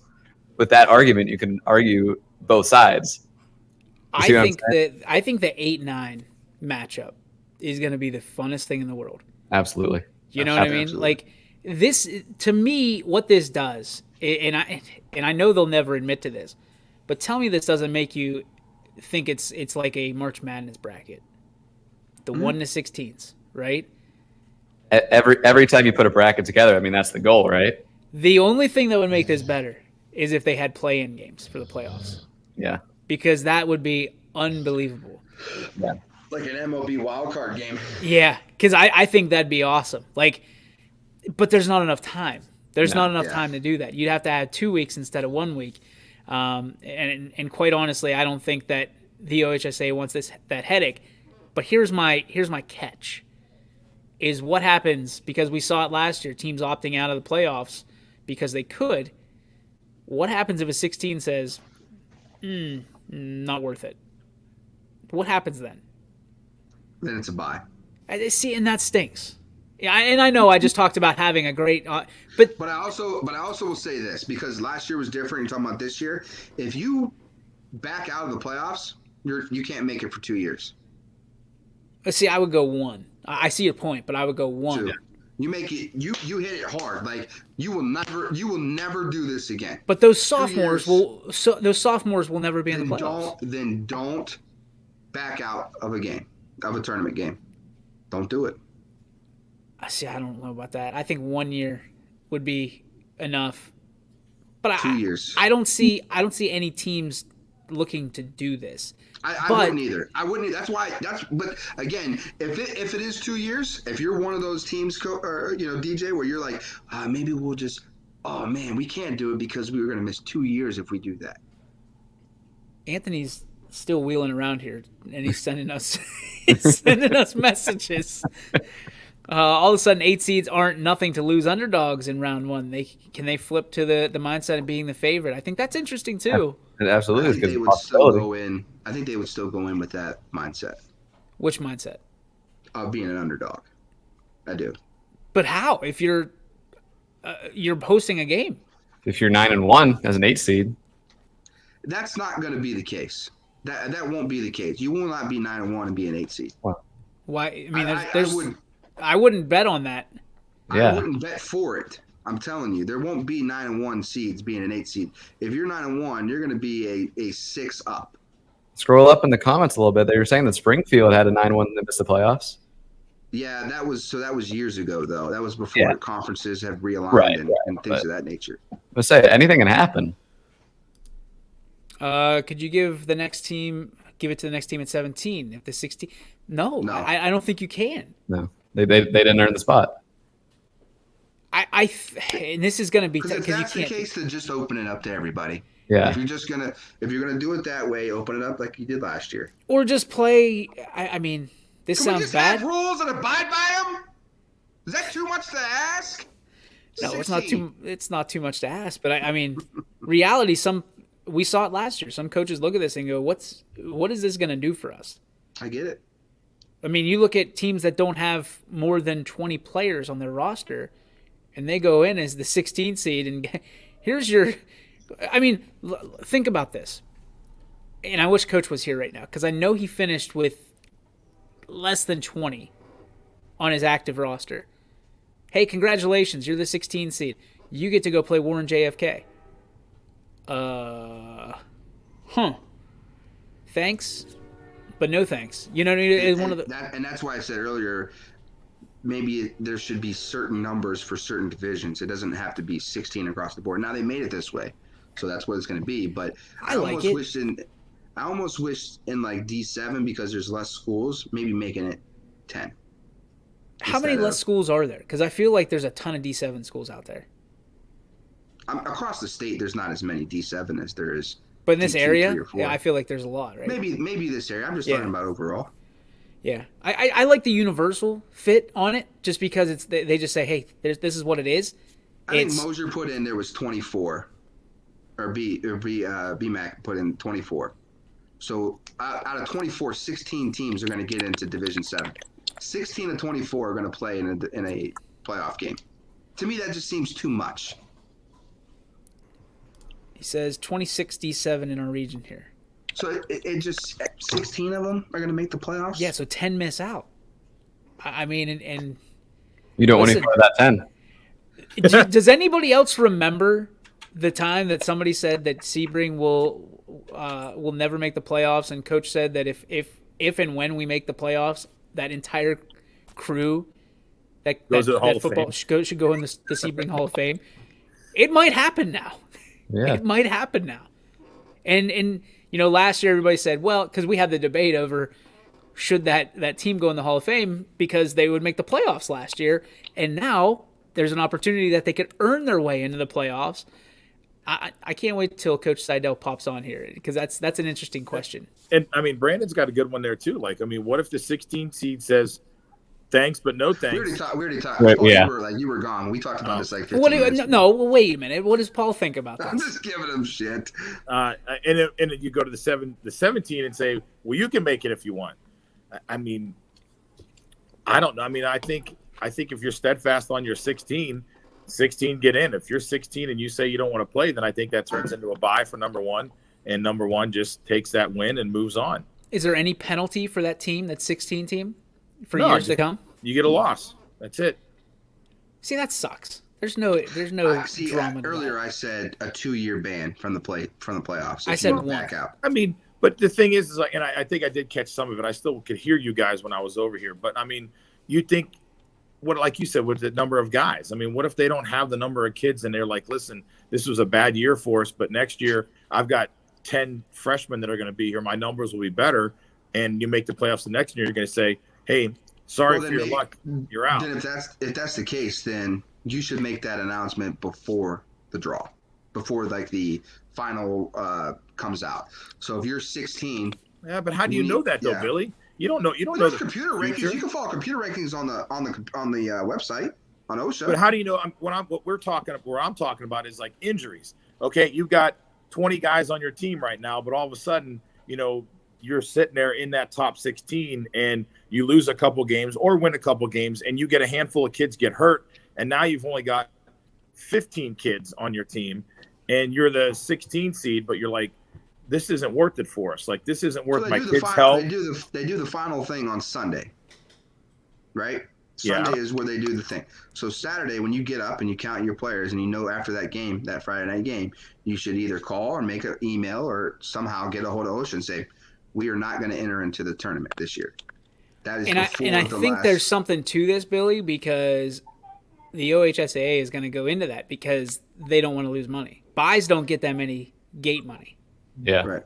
S3: With that argument, you can argue both sides.
S1: I think the 8-9 matchup is going to be the funnest thing in the world.
S3: Absolutely.
S1: You know what I mean?
S3: Absolutely.
S1: Like this, to me, what this does, and I know they'll never admit to this, but tell me this doesn't make you think it's like a March Madness bracket, the 1 to 16s, right?
S3: Every time you put a bracket together, I mean that's the goal, right?
S1: The only thing that would make this better is if they had play-in games for the playoffs.
S3: Yeah.
S1: Because that would be unbelievable.
S3: Yeah.
S2: Like an MLB wildcard game.
S1: Yeah, because I think that'd be awesome. But there's not enough time. There's not enough time to do that. You'd have to have 2 weeks instead of 1 week. And quite honestly, I don't think that the OHSA wants that headache. But here's my catch. Is what happens, because we saw it last year, teams opting out of the playoffs because they could. What happens if a 16 says, not worth it? What happens then?
S2: Then it's a bye.
S1: See, and that stinks. Yeah, and I know I just talked about having a great, but
S2: I also will say this, because last year was different. You're talking about this year. If you back out of the playoffs, you can't make it for 2 years.
S1: See, I would go 1. I see your point, but I would go 1.
S2: 2. You make it. You hit it hard. Like you will never do this again.
S1: But those sophomores will never be in the playoffs.
S2: Then don't back out of a tournament game. Don't do it.
S1: See, I don't know about that. I think 1 year would be enough. But
S2: 2 years.
S1: I don't see any teams looking to do this.
S2: I wouldn't either. That's why. But again, if it is 2 years, if you're one of those teams, DJ, where you're like, maybe we'll just, oh man, we can't do it because we were going to miss 2 years if we do that.
S1: Anthony's still wheeling around here, and he's sending us messages. All of a sudden, 8 seeds aren't nothing to lose underdogs in round 1. Can they flip to the mindset of being the favorite? I think that's interesting too.
S3: Absolutely.
S2: I think they would still go in. I think they would still go in with that mindset.
S1: Which mindset?
S2: Of being an underdog. I do.
S1: But how? If you're hosting a game.
S3: If you're 9-1 as an 8 seed.
S2: That's not going to be the case. That won't be the case. You will not be 9-1 and be an 8 seed.
S1: Why? I mean, I wouldn't bet on that.
S2: I wouldn't bet for it. I'm telling you, there won't be 9-1 seeds being an 8 seed. If you're 9-1, you're going to be a 6 up.
S3: Scroll up in the comments a little bit. They were saying that Springfield had a 9-1 that missed the playoffs.
S2: Yeah, that was years ago though. That was before the conferences have realigned and things of that nature.
S3: Let's say anything can happen.
S1: Could you give it to the next team at 17? If the 16, no. I don't think you can.
S3: No, they didn't earn the spot.
S1: And this is going to be
S2: because if that's the case, then just open it up to everybody.
S3: Yeah.
S2: If you're gonna do it that way, open it up like you did last year.
S1: Or just play. I mean, this
S2: Can
S1: sounds
S2: we just
S1: bad.
S2: have rules and abide by them? Is that too much to ask?
S1: No, it's not too. It's not too much to ask. But I mean, reality. We saw it last year. Some coaches look at this and go, "What is this going to do for us?"
S2: I get it.
S1: I mean, you look at teams that don't have more than 20 players on their roster, and they go in as the 16 seed, and here's your. I mean, think about this. And I wish Coach was here right now because I know he finished with less than 20 on his active roster. Hey, congratulations, you're the 16 seed. You get to go play Warren JFK. Thanks, but no thanks. You know what I mean?
S2: And that's why I said earlier, maybe there should be certain numbers for certain divisions. It doesn't have to be 16 across the board. Now they made it this way, so that's what it's going to be. But I almost wish in like D7, because there's less schools, maybe making it 10.
S1: How many less schools are there? Because I feel like there's a ton of D7 schools out there.
S2: Across the state, there's not as many D7 as there is.
S1: But in this
S2: D2,
S1: area,
S2: 3 or 4.
S1: yeah, I feel like there's a lot, right?
S2: Maybe this area. I'm just talking about overall.
S1: Yeah, I like the universal fit on it, just because they just say, hey, this is what it is.
S2: I think Mosier put in there was 24, or BMAC put in 24. So out of 24, 16 teams are going to get into Division 7. 16 of 24 are going to play in a playoff game. To me, that just seems too much.
S1: He says 26 D7 in our region here.
S2: So it just 16 of them are going to make the playoffs?
S1: Yeah, so 10 miss out. I mean, and
S3: you don't want any part of that
S1: 10. Does anybody else remember the time that somebody said that Sebring will never make the playoffs, and Coach said that if and when we make the playoffs, that entire crew that football should go in the Sebring Hall of Fame? It might happen now.
S3: Yeah.
S1: It might happen now. And you know, last year everybody said, well, because we had the debate over should that team go in the Hall of Fame because they would make the playoffs last year, and now there's an opportunity that they could earn their way into the playoffs. I can't wait till Coach Seidel pops on here, because that's an interesting question.
S4: And I mean, Brandon's got a good one there too. Like, I mean, what if the 16 seed says thanks but no thanks?
S2: We already talked.
S3: Right, yeah.
S2: You were gone. We talked about this like 15 minutes.
S1: No, wait a minute. What does Paul think about this?
S2: I'm just giving him shit.
S4: And then you go to the 17 and say, well, you can make it if you want. I mean, I don't know. I mean, I think if you're steadfast on your 16 get in. If you're 16 and you say you don't want to play, then I think that turns into a bye for number one, and number one just takes that win and moves on.
S1: Is there any penalty for that team, that 16 team, for years to come?
S4: You get a loss. That's it.
S1: See, that sucks. There's no drama.
S2: Earlier, I said a 2-year ban from the playoffs.
S1: I said one.
S2: Back out.
S4: I mean, but the thing is like, and I think I did catch some of it. I still could hear you guys when I was over here. But I mean, you think, what, like you said, with the number of guys, I mean, what if they don't have the number of kids and they're like, listen, this was a bad year for us, but next year I've got 10 freshmen that are going to be here. My numbers will be better. And you make the playoffs the next year, you're going to say, hey, sorry for your luck, you're out.
S2: Then if that's the case, then you should make that announcement before the draw, before like the final comes out. So if you're 16,
S4: yeah, but how do you know that though, Billy? You don't know. You don't know the
S2: computer rankings. You can follow computer rankings on the website on OSHA.
S4: But how do you know? What I'm talking about is like injuries. Okay, you've got 20 guys on your team right now, but all of a sudden, you know, you're sitting there in that top 16 and you lose a couple games or win a couple games, and you get a handful of kids get hurt, and now you've only got 15 kids on your team, and you're the 16 seed, but you're like, this isn't worth it for us. Like, this isn't worth my kids'
S2: final,
S4: health.
S2: They do the final thing on Sunday, right?
S4: Yeah.
S2: Sunday is where they do the thing. So Saturday, when you get up and you count your players, and you know after that game, that Friday night game, you should either call or make an email or somehow get a hold of OSHA and say, we are not going to enter into the tournament this year. That is
S1: I think there's something to this, Billy, because the OHSAA is going to go into that because they don't want to lose money. Buys don't get that many gate money.
S3: Yeah.
S2: Right.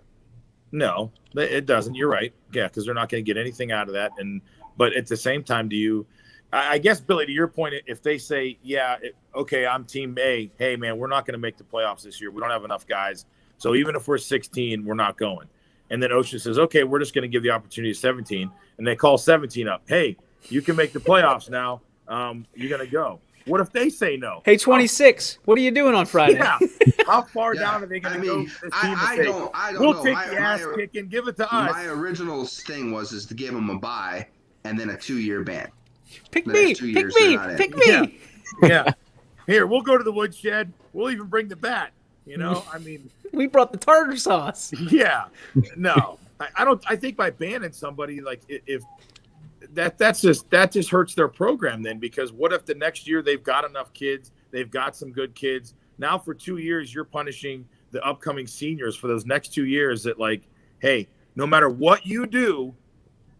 S4: No, it doesn't. You're right. Yeah, because they're not going to get anything out of that. But at the same time, I guess, Billy, to your point, if they say, okay, I'm team A, hey, man, we're not going to make the playoffs this year. We don't have enough guys. So even if we're 16, we're not going. And then OSHA says, okay, we're just going to give the opportunity to 17. And they call 17 up. Hey, you can make the playoffs now. You're going to go. What if they say no?
S1: Hey, 26, what are you doing on Friday?
S4: Yeah. How far down are they going to go?
S2: I don't
S4: we'll
S2: know.
S4: take the ass kicking, give it to us.
S2: My original thing was to give them a bye and then a 2-year ban.
S1: Pick me.
S4: Yeah. Here, we'll go to the woodshed. We'll even bring the bat. You know, I mean,
S1: we brought the tartar sauce.
S4: Yeah. No, I don't. I think by banning somebody, like, if that just hurts their program then, because what if the next year they've got enough kids, they've got some good kids. Now for 2 years, you're punishing the upcoming seniors for those next 2 years that, like, hey, no matter what you do,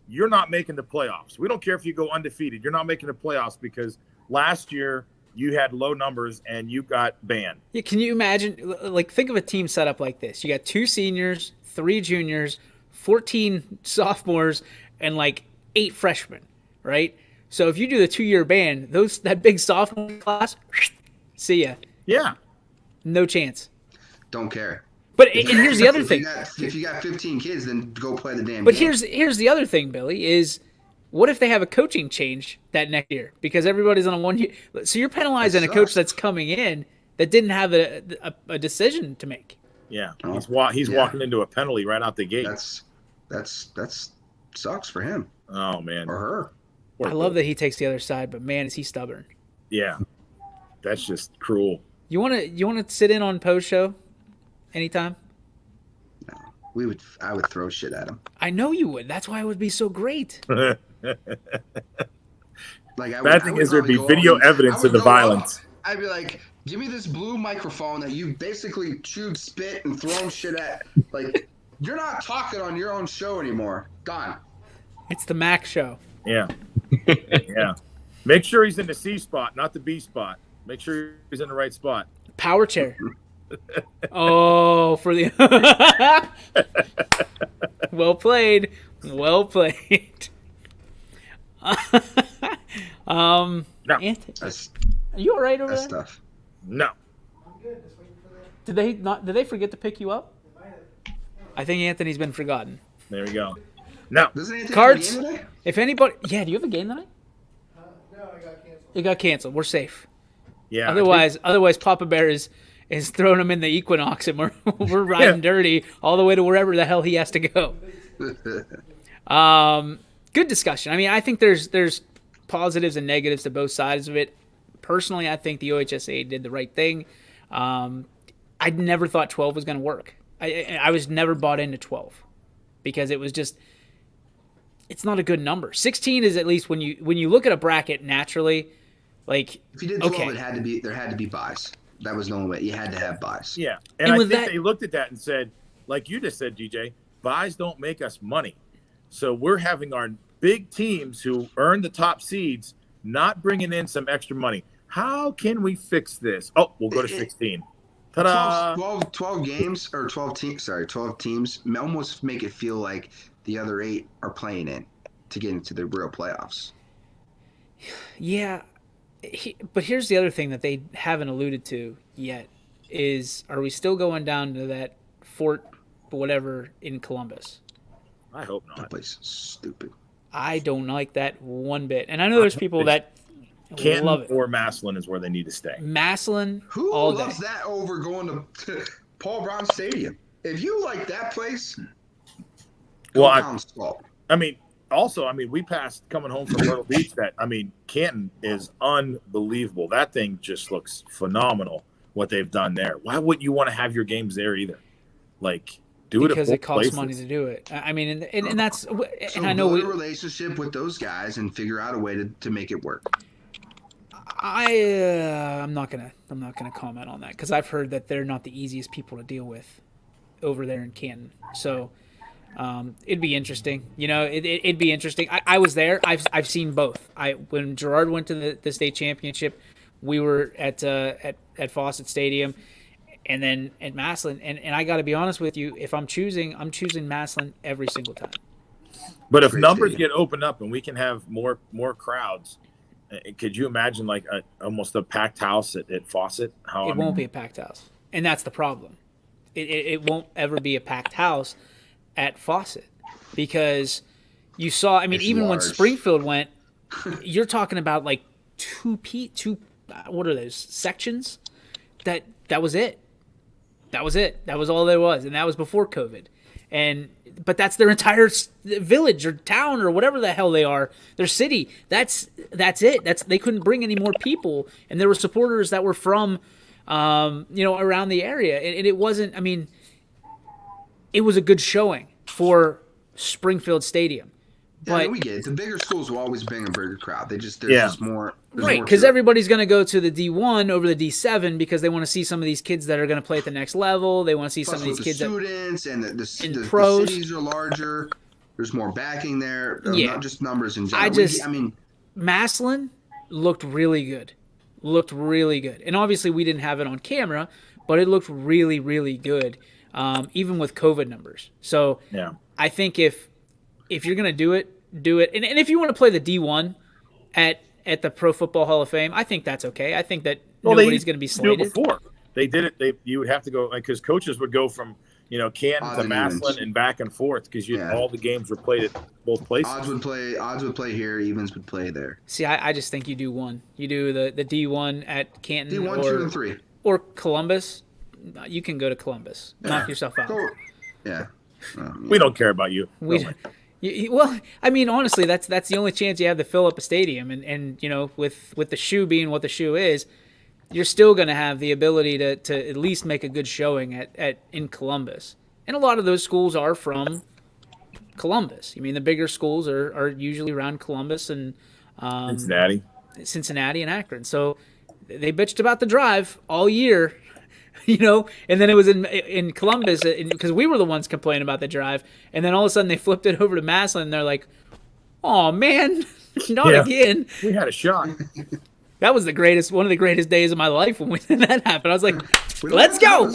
S4: you're not making the playoffs. We don't care if you go undefeated. You're not making the playoffs because last year you had low numbers and you got banned.
S1: Yeah, can you imagine, like, think of a team set up like this. You got 2 seniors, 3 juniors, 14 sophomores, and like 8 freshmen, right? So if you do the 2-year ban, that big sophomore class, see ya.
S4: Yeah.
S1: No chance.
S2: Don't care.
S1: But and here's the other thing.
S2: If you got 15 kids, then go play the damn
S1: But
S2: game.
S1: here's the other thing, Billy, is what if they have a coaching change that next year? Because everybody's on a 1 year. So you're penalizing a coach that's coming in that didn't have a decision to make.
S4: Yeah. He's walking into a penalty right out the gate.
S2: That's sucks for him.
S4: Oh, man.
S2: Or her.
S1: I love that he takes the other side, but man, is he stubborn.
S4: Yeah. That's just cruel.
S1: You wanna sit in on post show anytime?
S2: No. I would throw shit at him.
S1: I know you would. That's why it would be so great.
S2: Bad
S4: thing is there'd be video evidence of the violence.
S2: I'd be like, give me this blue microphone that you basically chewed spit and thrown shit at. Like, you're not talking on your own show anymore. Gone.
S1: It's the Mac show.
S4: Yeah. Yeah. Make sure he's in the C spot, not the B spot. Make sure he's in the right spot.
S1: Power chair. Oh, for the well played. Well played.
S4: No.
S1: Anthony, are you all right over there?
S2: Stuff.
S4: No.
S1: Did they forget to pick you up? I think Anthony's been forgotten.
S4: There we go. No.
S1: Cards. If anybody, do you have a game tonight?
S16: No, I got canceled.
S1: It got canceled. We're safe.
S4: Yeah.
S1: Otherwise, Papa Bear is throwing him in the Equinox, and we're riding dirty all the way to wherever the hell he has to go. Good discussion. I mean, I think there's positives and negatives to both sides of it. Personally, I think the OHSAA did the right thing. I never thought 12 was going to work. I was never bought into 12 because it was just, it's not a good number. 16 is, at least when you look at a bracket naturally, like,
S2: if you did 12,
S1: okay,
S2: there had to be buys. That was the only way. You had to have buys.
S4: Yeah, and I think they looked at that and said, like you just said, DJ, buys don't make us money. So we're having our big teams who earn the top seeds not bringing in some extra money. How can we fix this? Oh, we'll go to 16. Ta-da!
S2: 12 games, or 12 teams, 12 teams almost make it feel like the other 8 are playing in to get into the real playoffs.
S1: Yeah, but here's the other thing that they haven't alluded to yet is, are we still going down to that Fort whatever in Columbus?
S4: I hope not.
S2: That place is stupid.
S1: I don't like that one bit. And I know there's people that
S4: Canton
S1: love it.
S4: Or Massillon is where they need to stay.
S1: Massillon,
S2: who
S1: all
S2: loves
S1: day.
S2: that over going to Paul Brown Stadium? If you like that place,
S4: we passed coming home from Myrtle Beach. Canton is unbelievable. That thing just looks phenomenal. What they've done there. Why wouldn't you want to have your games there either? Like,
S1: because it costs money to do it. I mean, and that's and I know
S2: build a relationship with those guys and figure out a way to make it work.
S1: I'm not gonna comment on that because I've heard that they're not the easiest people to deal with over there in Canton. So it'd be interesting. It'd be interesting. I was there. I've seen both. When Gerard went to the state championship, we were at Fawcett Stadium, and then at Massillon. And I got to be honest with you, if I'm choosing Massillon every single time.
S4: But if numbers get opened up and we can have more crowds, could you imagine like almost a packed house at Fawcett?
S1: It won't be a packed house, and that's the problem. It won't ever be a packed house at Fawcett because you saw. I mean, even when Springfield went, you're talking about like two what are those sections? That was it. That was it. That was all there was, and that was before COVID. But that's their entire village or town or whatever the hell they are, their city. That's it. They couldn't bring any more people, and there were supporters that were from, around the area, and it wasn't. I mean, it was a good showing for Springfield Stadium. But
S2: we get it. The bigger schools will always bring a bigger crowd. There's just more.
S1: Right, because everybody's going to go to the D1 over the D7 because they want to see some of these kids that are going to play at the next level. They want to see some of these kids.
S2: Students and the
S1: pros.
S2: The cities are larger. There's more backing there.
S1: Yeah.
S2: Not just numbers in general.
S1: Massillon looked really good. And obviously we didn't have it on camera, but it looked really, really good, even with COVID numbers. So
S4: yeah.
S1: I think if you're going to do it. And if you want to play the D1 at the Pro Football Hall of Fame, I think that's okay. I think that nobody's going to be slated.
S4: Before they did it, you would have to go because coaches would go from Canton to Massillon and back and forth because all the games were played at both places.
S2: Odds would play here. Evens would play there.
S1: See, I just think you do one. You do the D1 at Canton,
S2: D1, 2, and 3,
S1: or Columbus. You can go to Columbus. Knock yourself out.
S2: Yeah.
S4: We don't care about you.
S1: Well, I mean, honestly, that's the only chance you have to fill up a stadium, and with the shoe being what the shoe is, you're still going to have the ability to at least make a good showing in Columbus. And a lot of those schools are from Columbus. I mean, the bigger schools are usually around Columbus and Cincinnati and Akron. So they bitched about the drive all year. And then it was in Columbus because we were the ones complaining about the drive, and then all of a sudden they flipped it over to Massillon, and they're like, "Oh man, not again!" We
S4: had a shot.
S1: That was one of the greatest days of my life when that happened. I was like, "Let's go!"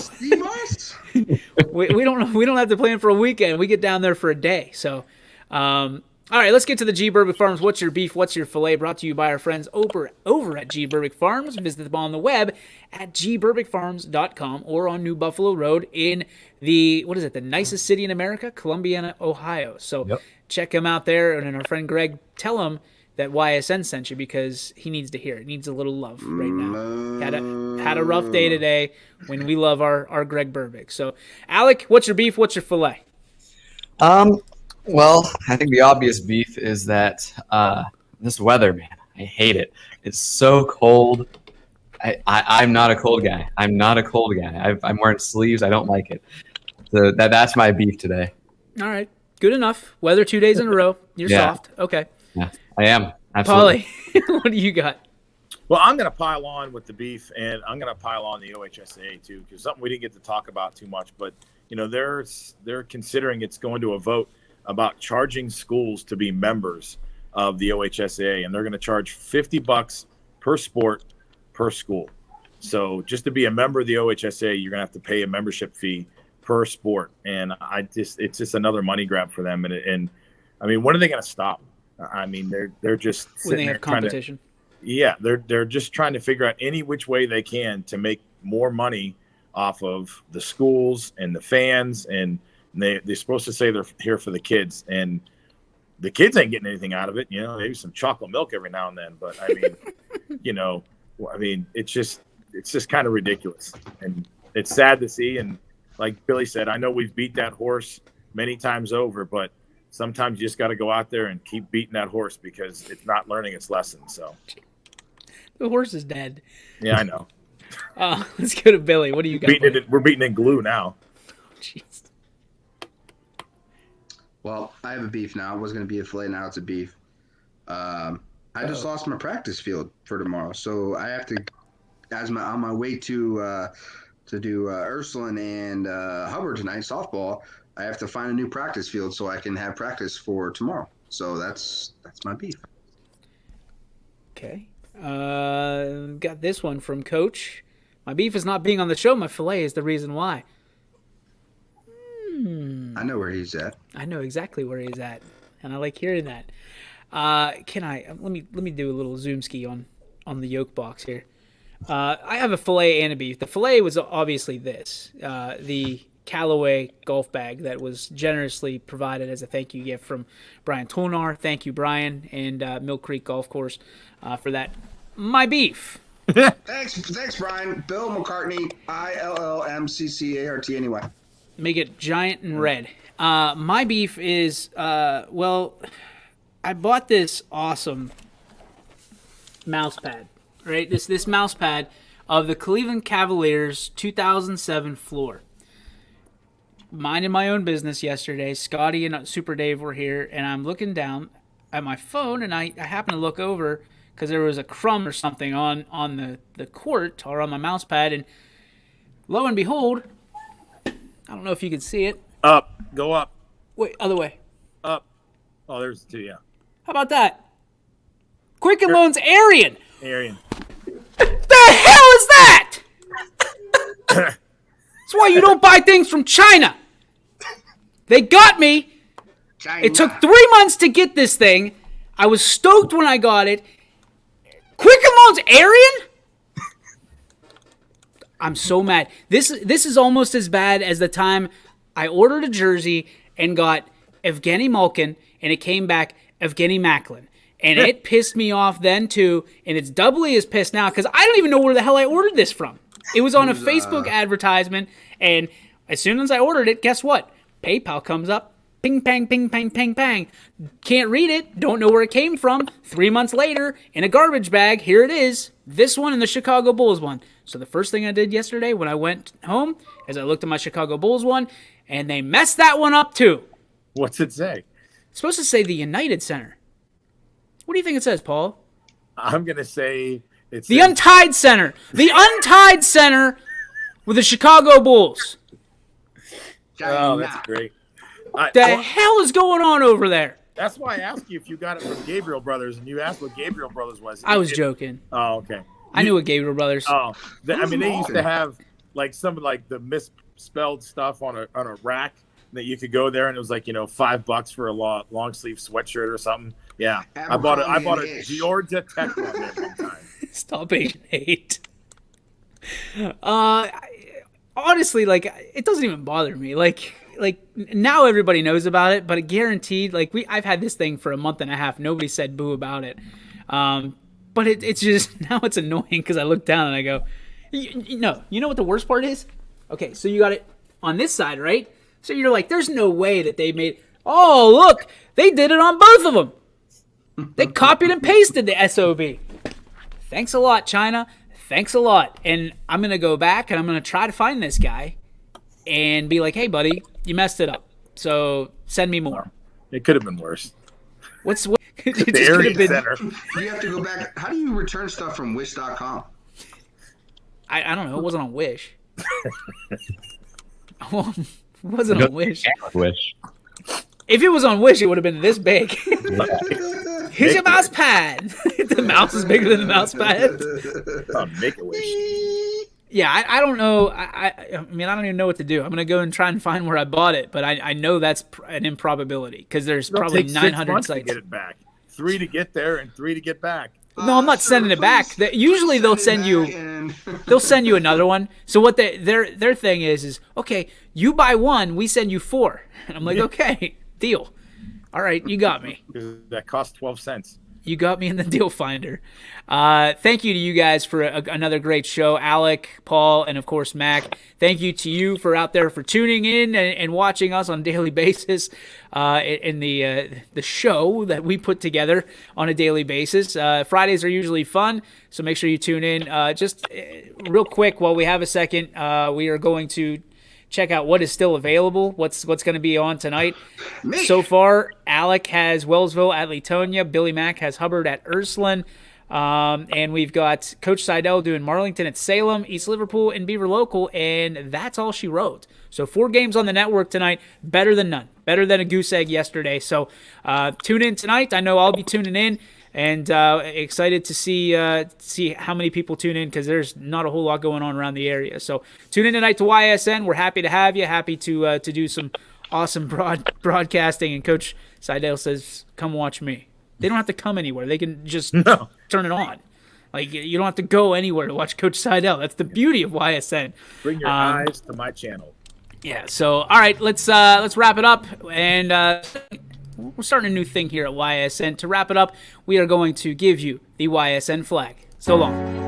S1: we don't have to plan for a weekend. We get down there for a day. So, all right, let's get to the G. Berbick Farms. What's your beef? What's your filet? Brought to you by our friends over at G. Berbick Farms. Visit them on the web at gberbickfarms.com or on New Buffalo Road in the nicest city in America, Columbiana, Ohio. So check them out there. And then our friend Greg, tell him that YSN sent you because he needs to hear it. He needs a little love right now. Had a rough day today when we love our Greg Berbick. So, Alec, what's your beef? What's your filet?
S3: Well, I think the obvious beef is that this weather, man, I hate it. It's so cold. I'm not a cold guy. I'm wearing sleeves. I don't like it. So that's my beef today.
S1: All right. Good enough. Weather 2 days in a row. You're soft. Okay.
S3: Yeah, I am. Absolutely.
S1: Paulie, what do you got?
S4: Well, I'm going to pile on with the beef, and I'm going to pile on the OHSAA too, because something we didn't get to talk about too much. But, they're considering it's going to a vote about charging schools to be members of the OHSAA, and they're going to charge $50 per sport per school. So just to be a member of the OHSAA, you're going to have to pay a membership fee per sport, and it's just another money grab for them. And I mean, when are they going to stop? I mean, they're just
S1: when they have competition.
S4: They're just trying to figure out any which way they can to make more money off of the schools and the fans, and they're supposed to say they're here for the kids, and the kids ain't getting anything out of it. Maybe some chocolate milk every now and then, but I mean, it's just kind of ridiculous, and it's sad to see. And like Billy said, I know we've beat that horse many times over, but sometimes you just got to go out there and keep beating that horse because it's not learning its lesson. So
S1: the horse is dead.
S4: Yeah, I know.
S1: Let's go to Billy. What do you got?
S4: We're beating it in glue now.
S1: Jeez.
S2: Well, I have a beef now. It was going to be a filet. Now it's a beef. I just lost my practice field for tomorrow, so I have to, on my way to do Ursuline and Hubbard tonight softball. I have to find a new practice field so I can have practice for tomorrow. So that's my beef.
S1: Okay. Got this one from Coach. My beef is not being on the show. My filet is the reason why.
S2: I know where he's at.
S1: I know exactly where he's at, and I like hearing that. Can I let me do a little zoom ski on the yolk box here. I have a filet and a beef. The filet was obviously this, the Callaway golf bag that was generously provided as a thank you gift from Brian Tolnar. Thank you, Brian, and Mill Creek Golf Course for that. My beef.
S2: Thanks, Brian. Bill McCartney, ILLMCCART anyway.
S1: Make it giant and red. My beef is, well, I bought this awesome mouse pad, right? This mouse pad of the Cleveland Cavaliers 2007 floor. Minding my own business yesterday. Scotty and Super Dave were here, and I'm looking down at my phone, and I happen to look over because there was a crumb or something on the court or on my mouse pad, and lo and behold, I don't know if you can see it.
S4: Up. Go up.
S1: Wait, other way.
S4: Up. Oh, there's two, yeah.
S1: How about that? Quicken Loans Arian.
S4: Arian.
S1: The hell is that? That's why you don't buy things from China. They got me.
S2: China.
S1: It took 3 months to get this thing. I was stoked when I got it. Quicken Loans Arian? I'm so mad. This is almost as bad as the time I ordered a jersey and got Evgeny Malkin, and it came back Evgeny Macklin. And it pissed me off then, too, and it's doubly as pissed now because I don't even know where the hell I ordered this from. It was on a Facebook advertisement, and as soon as I ordered it, guess what? PayPal comes up. Ping, pang, ping, pang, pang, pang. Can't read it. Don't know where it came from. 3 months later, in a garbage bag, here it is. This one and the Chicago Bulls one. So the first thing I did yesterday when I went home is I looked at my Chicago Bulls one, and they messed that one up too.
S4: What's it say?
S1: It's supposed to say the United Center. What do you think it says, Paul?
S4: I'm going to say it's
S1: the Untied Center. The Untied Center with the Chicago Bulls.
S4: Oh, that's great.
S1: The hell is going on over there?
S4: That's why I asked you if you got it from Gabriel Brothers, and you asked what Gabriel Brothers was.
S1: I was joking.
S4: Oh, okay.
S1: I knew what Gabriel Brothers.
S4: Oh, I mean, they used to have like some of like the misspelled stuff on a rack that you could go there, and it was like $5 for a long sleeve sweatshirt or something. Yeah, I bought a Georgia Tech one there one time.
S1: Stop being hate. Honestly, like it doesn't even bother me. Like now everybody knows about it, but guaranteed, I've had this thing for a month and a half. Nobody said boo about it. But it's just now it's annoying because I look down and I go, you know what the worst part is? Okay, so you got it on this side, right? So you're like, there's no way that they made. Oh, look, they did it on both of them. They copied and pasted the SOB. Thanks a lot, China. Thanks a lot. And I'm going to go back and I'm going to try to find this guy and be like, hey, buddy, you messed it up. So send me more.
S4: It could have been worse.
S1: What?
S4: The Area Center.
S2: You have to go back. How do you return stuff from Wish.com?
S1: I don't know. It wasn't on Wish. It wasn't on Wish.
S3: Wish.
S1: If it was on Wish, it would have been this big. Here's your mouse pad. The mouse is bigger than the mouse pad.
S4: Make a wish.
S1: Yeah, I don't know. I mean, I don't even know what to do. I'm going to go and try and find where I bought it, but I know that's an improbability because there's probably 900 sites.
S4: To get it back. 3 to get there and 3 to get back.
S1: No, I'm not sending it back. Usually they'll send you another one. So what their thing is okay, you buy one, we send you 4. And I'm like, okay, deal. All right, you got me.
S4: That cost 12 cents.
S1: You got me in the deal finder. Thank you to you guys for another great show. Alec, Paul, and of course, Mac. Thank you to you for out there for tuning in and watching us on a daily basis in the show that we put together on a daily basis. Fridays are usually fun, so make sure you tune in. Just real quick, while we have a second, we are going to check out what is still available, what's going to be on tonight. So far, Alec has Wellsville at Latonia. Billy Mack has Hubbard at Ursuline. And we've got Coach Seidel doing Marlington at Salem, East Liverpool, and Beaver Local, and that's all she wrote. So 4 games on the network tonight, better than none. Better than a goose egg yesterday. So tune in tonight. I know I'll be tuning in, and excited to see how many people tune in, because there's not a whole lot going on around the area. So tune in tonight to YSN. We're happy to have you. Happy to do some awesome broadcasting. And Coach Seidel says, come watch me. They don't have to come anywhere. They can just turn it on. Like, you don't have to go anywhere to watch Coach Seidel. That's the beauty of YSN.
S4: Bring your eyes to my channel.
S1: Yeah. So, all right, let's wrap it up. And we're starting a new thing here at YSN. To wrap it up, we are going to give you the YSN flag. So long.